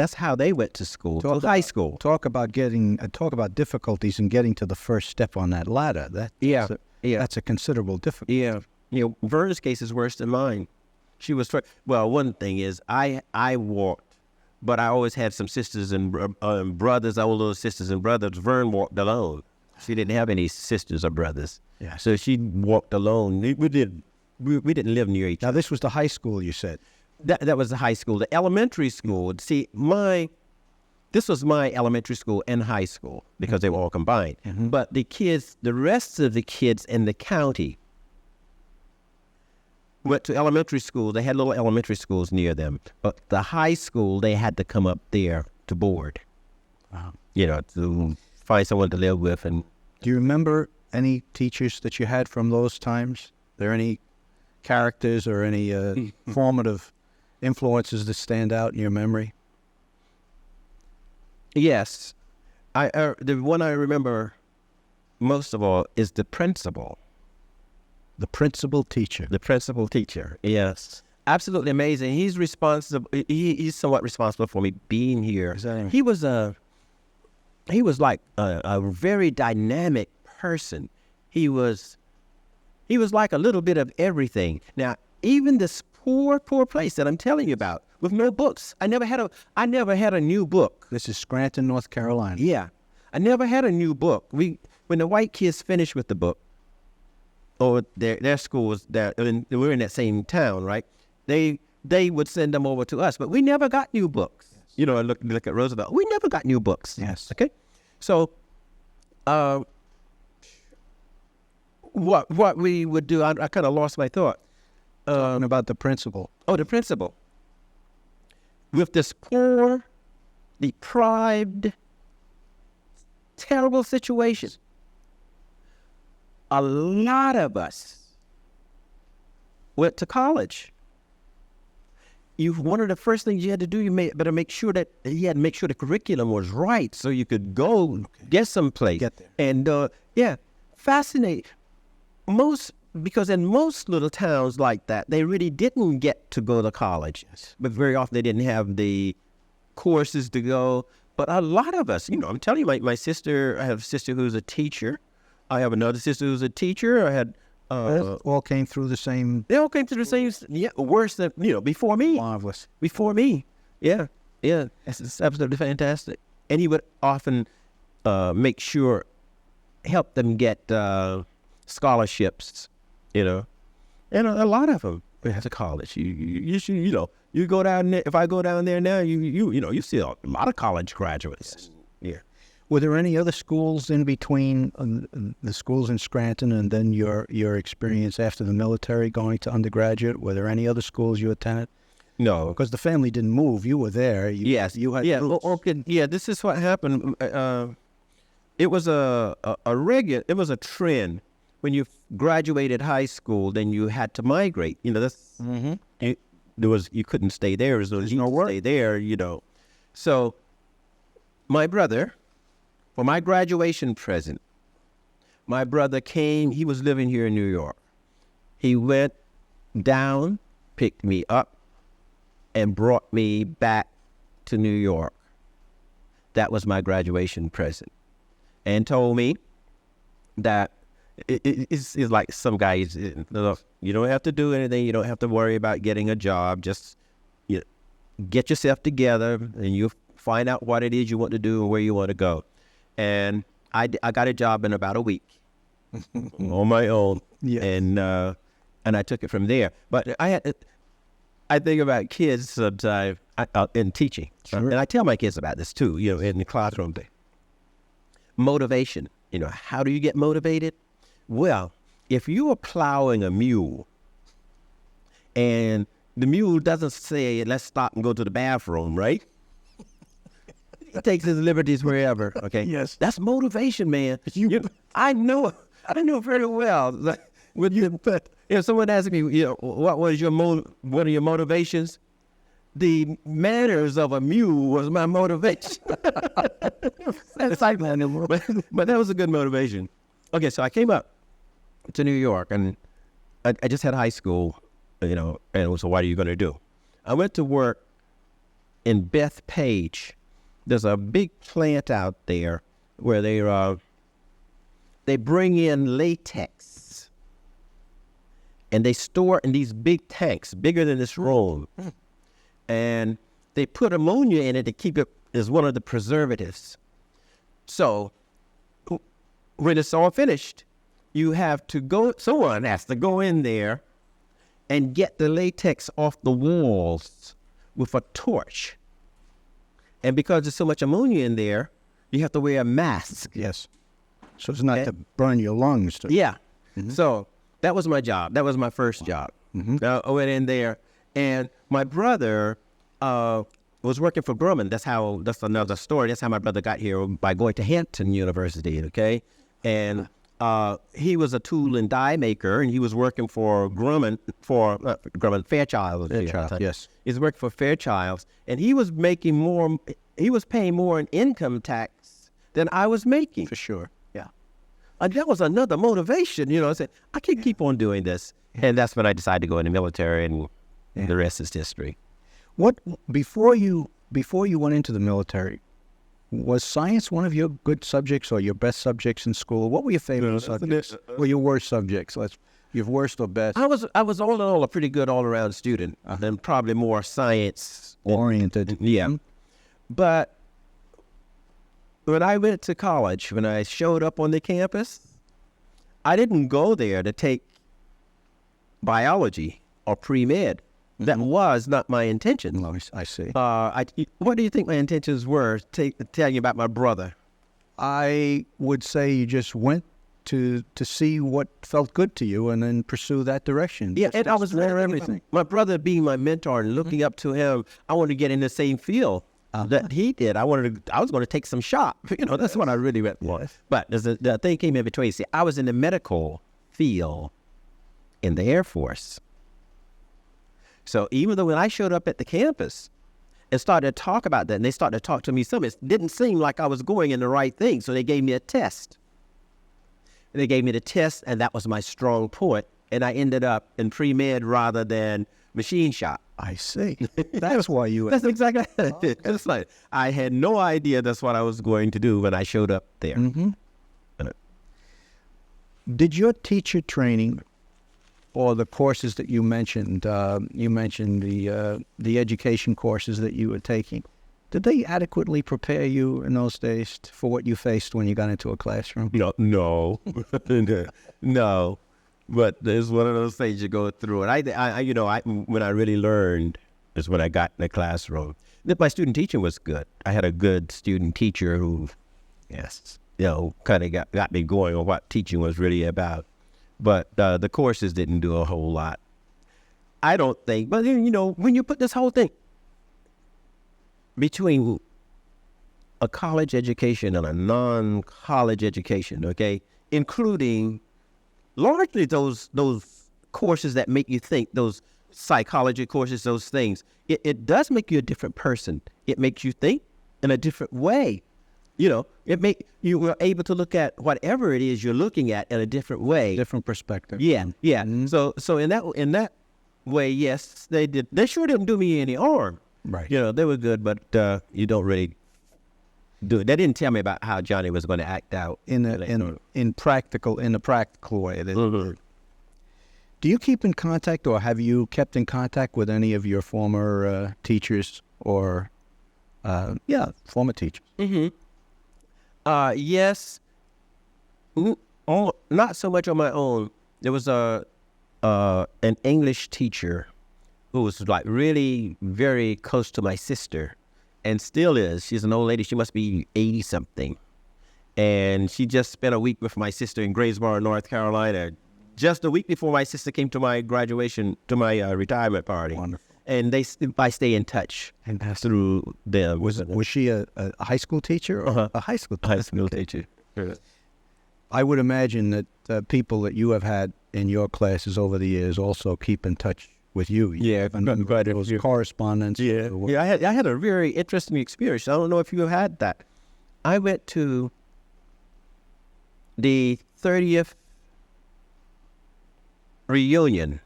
went to school, to high school. Talk about difficulties in getting to the first step on that ladder. That's a considerable difficulty. Yeah. Verna's case is worse than mine. She was one thing is I walked, but I always had some sisters and brothers, older sisters and brothers. Vern walked alone. She didn't have any sisters or brothers. Yeah. So she walked alone. We didn't live near each other. Now, this was the high school, you said. That was the high school. The elementary school, this was my elementary school and high school because they were all combined. Mm-hmm. But the rest of the kids in the county went to elementary school. They had little elementary schools near them. But the high school, they had to come up there to board. Wow. To find someone to live with. And do you remember any teachers that you had from those times? There any characters or any formative influences that stand out in your memory? Yes. The one I remember most of all is the principal. The principal teacher. The principal teacher, yes. Absolutely amazing. He's responsible. He's somewhat responsible for me being here. Exactly. He was like a very dynamic person. He was like a little bit of everything. Now, even this poor place that I'm telling you about, with no books. I never had a new book. This is Scranton, North Carolina. Yeah. I never had a new book. When the white kids finished with the book, or their school was there, and we were in that same town, right? They would send them over to us, but we never got new books. Yes. You know, look at Roosevelt. We never got new books. Yes. Okay. So, what we would do, I kind of lost my thought. Talking about the principal. Oh, the principal. With this poor, deprived, terrible situation, a lot of us went to college. One of the first things you had to do, you had to make sure the curriculum was right, so you could go get someplace. Get there. And fascinating. Because in most little towns like that, they really didn't get to go to college. Yes. But very often they didn't have the courses to go. But a lot of us, I'm telling you, my sister, I have a sister who's a teacher. I have another sister who's a teacher. I had... all came through the same... They all came through the same... Yeah, worse than, before me. Marvelous. Before me. Yeah. It's absolutely fantastic. And he would often help them get scholarships, and a lot of them went to college. You should, you go down there. If I go down there now, you see a lot of college graduates. Yes. Yeah. Were there any other schools in between the schools in Scranton and then your experience after the military going to undergraduate? Were there any other schools you attended? No, because the family didn't move. You were there. Yes. You had roots. Okay. Yeah. This is what happened. It was it was a trend. When you graduated high school, then you had to migrate. You couldn't stay there. There's no work. Stay there. So my brother, for my graduation present, my brother came. He was living here in New York. He went down, picked me up, and brought me back to New York. That was my graduation present, and told me that it's like some guys, look, you don't have to do anything. You don't have to worry about getting a job. Just get yourself together and you find out what it is you want to do and where you want to go. And I got a job in about a week on my own. Yes. And I took it from there. But I think about kids sometimes in teaching. Sure. And I tell my kids about this too, in the classroom thing. Motivation. How do you get motivated? Well, if you are plowing a mule and the mule doesn't say, let's stop and go to the bathroom, right? He takes his liberties wherever, okay? Yes. That's motivation, man. I know very well. But if someone asks me, what are your motivations? The manners of a mule was my motivation. That's like that. But that was a good motivation. Okay, so I came up to New York, and I just had high school, and so what are you going to do? I went to work in Bethpage. There's a big plant out there where they bring in latex, and they store in these big tanks, bigger than this room, and they put ammonia in it to keep it as one of the preservatives. So when it's all finished, someone has to go in there and get the latex off the walls with a torch. And because there's so much ammonia in there, you have to wear a mask. Yes. So it's not to burn your lungs. Yeah. Mm-hmm. So that was my job. That was my first job. Mm-hmm. I went in there, and my brother was working for Grumman. That's another story. That's how my brother got here, by going to Hampton University, okay? And he was a tool and die maker, and he was working for Grumman, Fairchild. Yes. He was working for Fairchild, and he was making more. He was paying more in income tax than I was making. For sure. Yeah. And that was another motivation, I said, I can keep on doing this. And that's when I decided to go in the military, and the rest is history. What before you went into the military, was science one of your good subjects or your best subjects in school? What were your favorite subjects? Or your worst subjects? Your worst or best? I was all in all a pretty good all around student, and probably more science Oriented. Yeah. But when I went to college, when I showed up on the campus, I didn't go there to take biology or pre-med. That was not my intention. Oh, I see. What do you think my intentions were? Tell you about my brother. I would say you just went to see what felt good to you and then pursue that direction. Yeah, and I was there everything. My brother being my mentor and looking up to him, I wanted to get in the same field that he did. I was going to take some shot. That's what I really went for. But the thing came in between. See, I was in the medical field in the Air Force. So even though when I showed up at the campus and started to talk about that, and they started to talk to me some, it didn't seem like I was going in the right thing. So they gave me a test. They gave me the test, and that was my strong point. And I ended up in pre-med rather than machine shop. I see. That's why you... That's exactly it. It's like, I had no idea that's what I was going to do when I showed up there. Mm-hmm. Did your teacher training or the courses that you mentioned the education courses that you were taking, did they adequately prepare you in those days for what you faced when you got into a classroom? No. No. But there's one of those things you go through. And when I really learned is when I got in the classroom. My student teaching was good. I had a good student teacher who, kind of got me going on what teaching was really about. But the courses didn't do a whole lot. I don't think. But, when you put this whole thing between a college education and a non-college education, okay, including largely those courses that make you think, those psychology courses, those things, it does make you a different person. It makes you think in a different way. You are able to look at whatever it is you're looking at in a different way. Different perspective. Yeah. Mm-hmm. So in that way, yes, they did. They sure didn't do me any harm. Right. They were good, but you don't really do it. They didn't tell me about how Johnny was going to act out in the practical way. Mm-hmm. Do you keep in contact, or have you kept in contact with any of your former teachers or former teachers? Mm-hmm. Yes. Not so much on my own. There was an English teacher who was like really very close to my sister, and still is. She's an old lady. She must be 80-something. And she just spent a week with my sister in Greensboro, North Carolina, just a week before my sister came to my graduation, to my retirement party. Wonderful. And I stay in touch through them. Was she a high school teacher or a high school teacher? High school teacher. I would imagine that people that you have had in your classes over the years also keep in touch with you. Yeah, there was correspondence. Yeah. I had a very interesting experience. I don't know if you have had that. I went to the 30th reunion,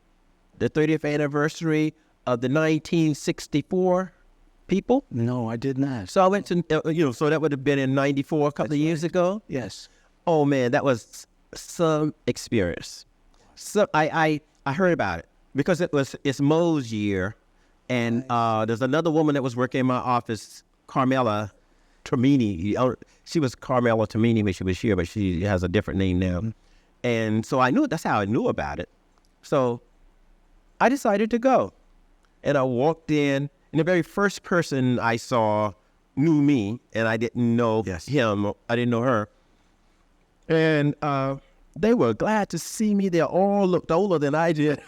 the 30th anniversary of the 1964 people. No, I did not. So I went to, so that would have been in 94, a couple of years ago. Yes. Oh man, that was some experience. So I heard about it because it's Mo's year, and there's another woman that was working in my office, Carmela Termini. She was Carmela Termini when she was here, but she has a different name now. Mm-hmm. And so that's how I knew about it. So I decided to go, and I walked in, and the very first person I saw knew me, and I didn't know him. I didn't know her. And they were glad to see me. They all looked older than I did.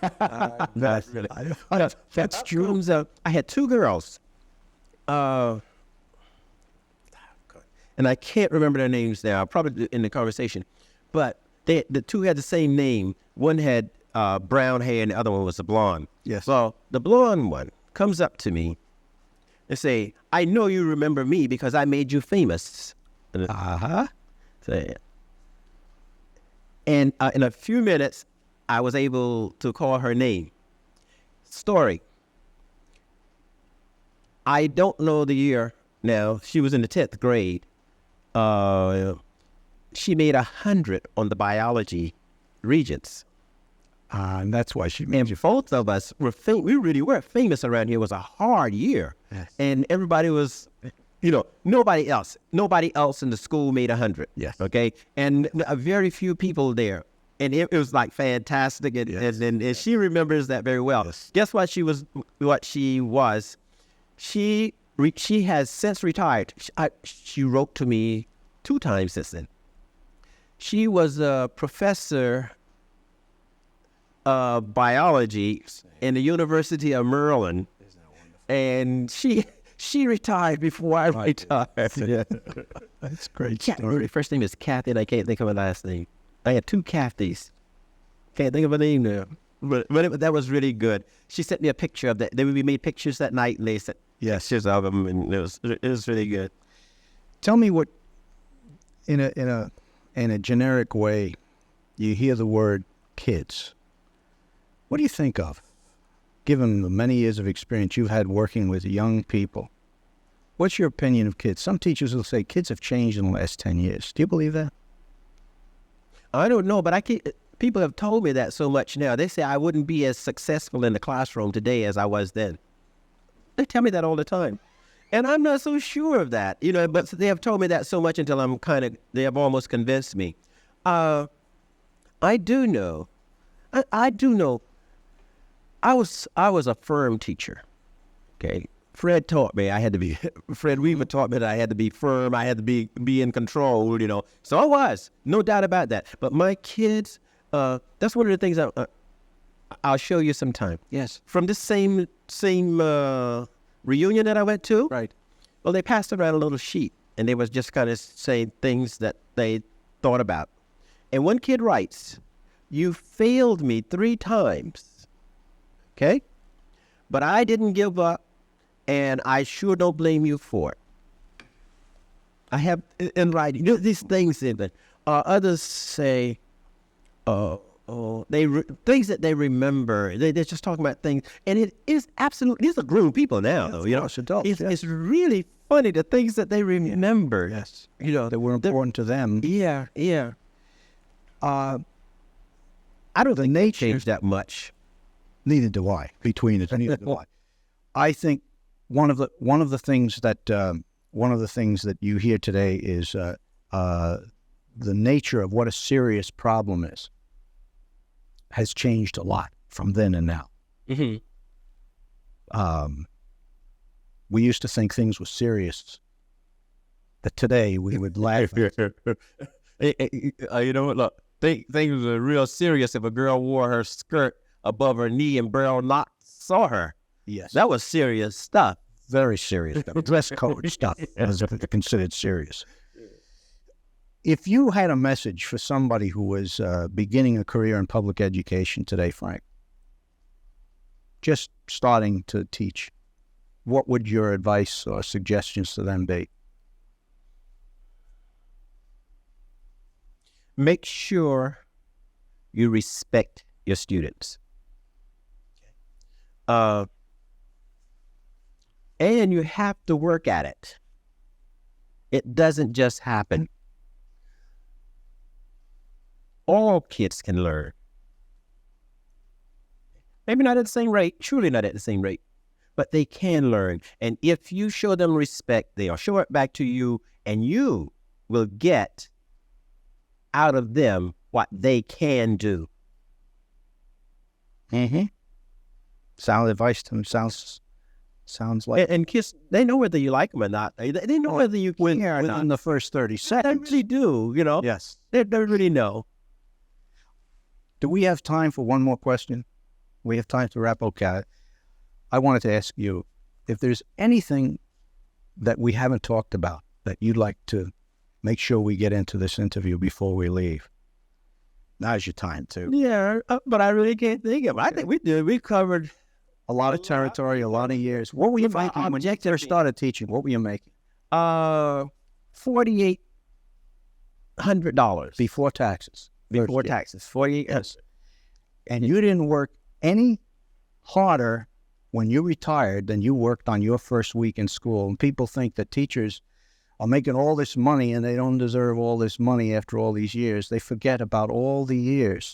That's true. I had two girls, and I can't remember their names now. Probably in the conversation, but The two had the same name. One had brown hair and the other one was a blonde. Yes. Well, the blonde one comes up to me and say, "I know you remember me because I made you famous." Uh-huh. And in a few minutes, I was able to call her name. Story. I don't know the year now. She was in the 10th grade. She made 100 on the biology regents. And that's why she made And you. both of us were we really were famous around here. It was a hard year. Yes. And everybody was, nobody else in the school made 100. Yes. Okay. And very few people there. And it was like fantastic. And, Yes. and she remembers that very well. Yes. Guess what she was? She has since retired. She wrote to me 2 times since then. She was a professor of biology in the University of Maryland, and she retired before I retired. Yeah. That's great. Her first name is Kathy, and I can't think of her last name. I had 2 Kathys. Can't think of her name now. But that was really good. She sent me a picture of that. We made pictures that night, and they sent pictures of them, and it was really good. Tell me what, in a generic way, you hear the word kids. What do you think of, given the many years of experience you've had working with young people? What's your opinion of kids? Some teachers will say kids have changed in the last 10 years. Do you believe that? I don't know, but people have told me that so much now. They say I wouldn't be as successful in the classroom today as I was then. They tell me that all the time. And I'm not so sure of that, but they have told me that so much until they have almost convinced me. I do know. I was a firm teacher. Okay. Fred Weaver taught me that I had to be firm. I had to be in control, So I was, no doubt about that. But my kids, that's one of the things I'll show you sometime. Yes. From this same reunion that I went to. Right. Well, they passed around a little sheet, and they was just kind of saying things that they thought about. And one kid writes, "You failed me 3 times." Okay? But I didn't give up, and I sure don't blame you for it. I have in writing these things in it. Others say, things that they remember. They're just talking about things, and it is absolutely. These are grown people now, though. Adults. It's really funny the things that they remember. Yes. That were important to them. Yeah. I don't think they changed that much. Neither do I. Between us, neither do I. I think one of the things that you hear today is the nature of what a serious problem has changed a lot from then and now. Mm-hmm. We used to think things were serious. That today we would laugh. You know what? Look, things were real serious if a girl wore her skirt above her knee and Beryl Knox saw her. Yes. That was serious stuff. Very serious stuff. Dress code stuff was considered serious. If you had a message for somebody who was beginning a career in public education today, Frank, just starting to teach, what would your advice or suggestions to them be? Make sure you respect your students. And you have to work at it. It doesn't just happen. All kids can learn. Maybe not at the same rate, truly not at the same rate, but they can learn. And if you show them respect, they'll show it back to you, and you will get out of them what they can do. Mm-hmm. Sound advice to them sounds like. And kids, they know whether you like them or not. They know whether you care or not. In the first 30 They seconds. really do, Yes. They really know. Do we have time for one more question? We have time to wrap. Okay. I wanted to ask you if there's anything that we haven't talked about that you'd like to make sure we get into this interview before we leave. Now's your time too. Yeah, but I really can't think of it. I think we did. We covered A lot of territory, a lot of years. What were you making when you first started teaching? What were you making? $4,800 Before taxes. before First year. taxes. 48. Yes. And you didn't work any harder when you retired than you worked on your first week in school. And people think that teachers are making all this money and they don't deserve all this money after all these years. They forget about all the years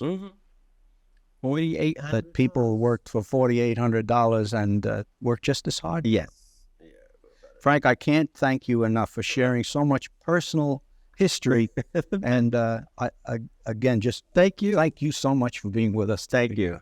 4,800. that people worked for $4,800 and worked just as hard. Yes. Frank, I can't thank you enough for sharing so much personal history. And again, just Thank you. thank you so much for being with us. Thank you.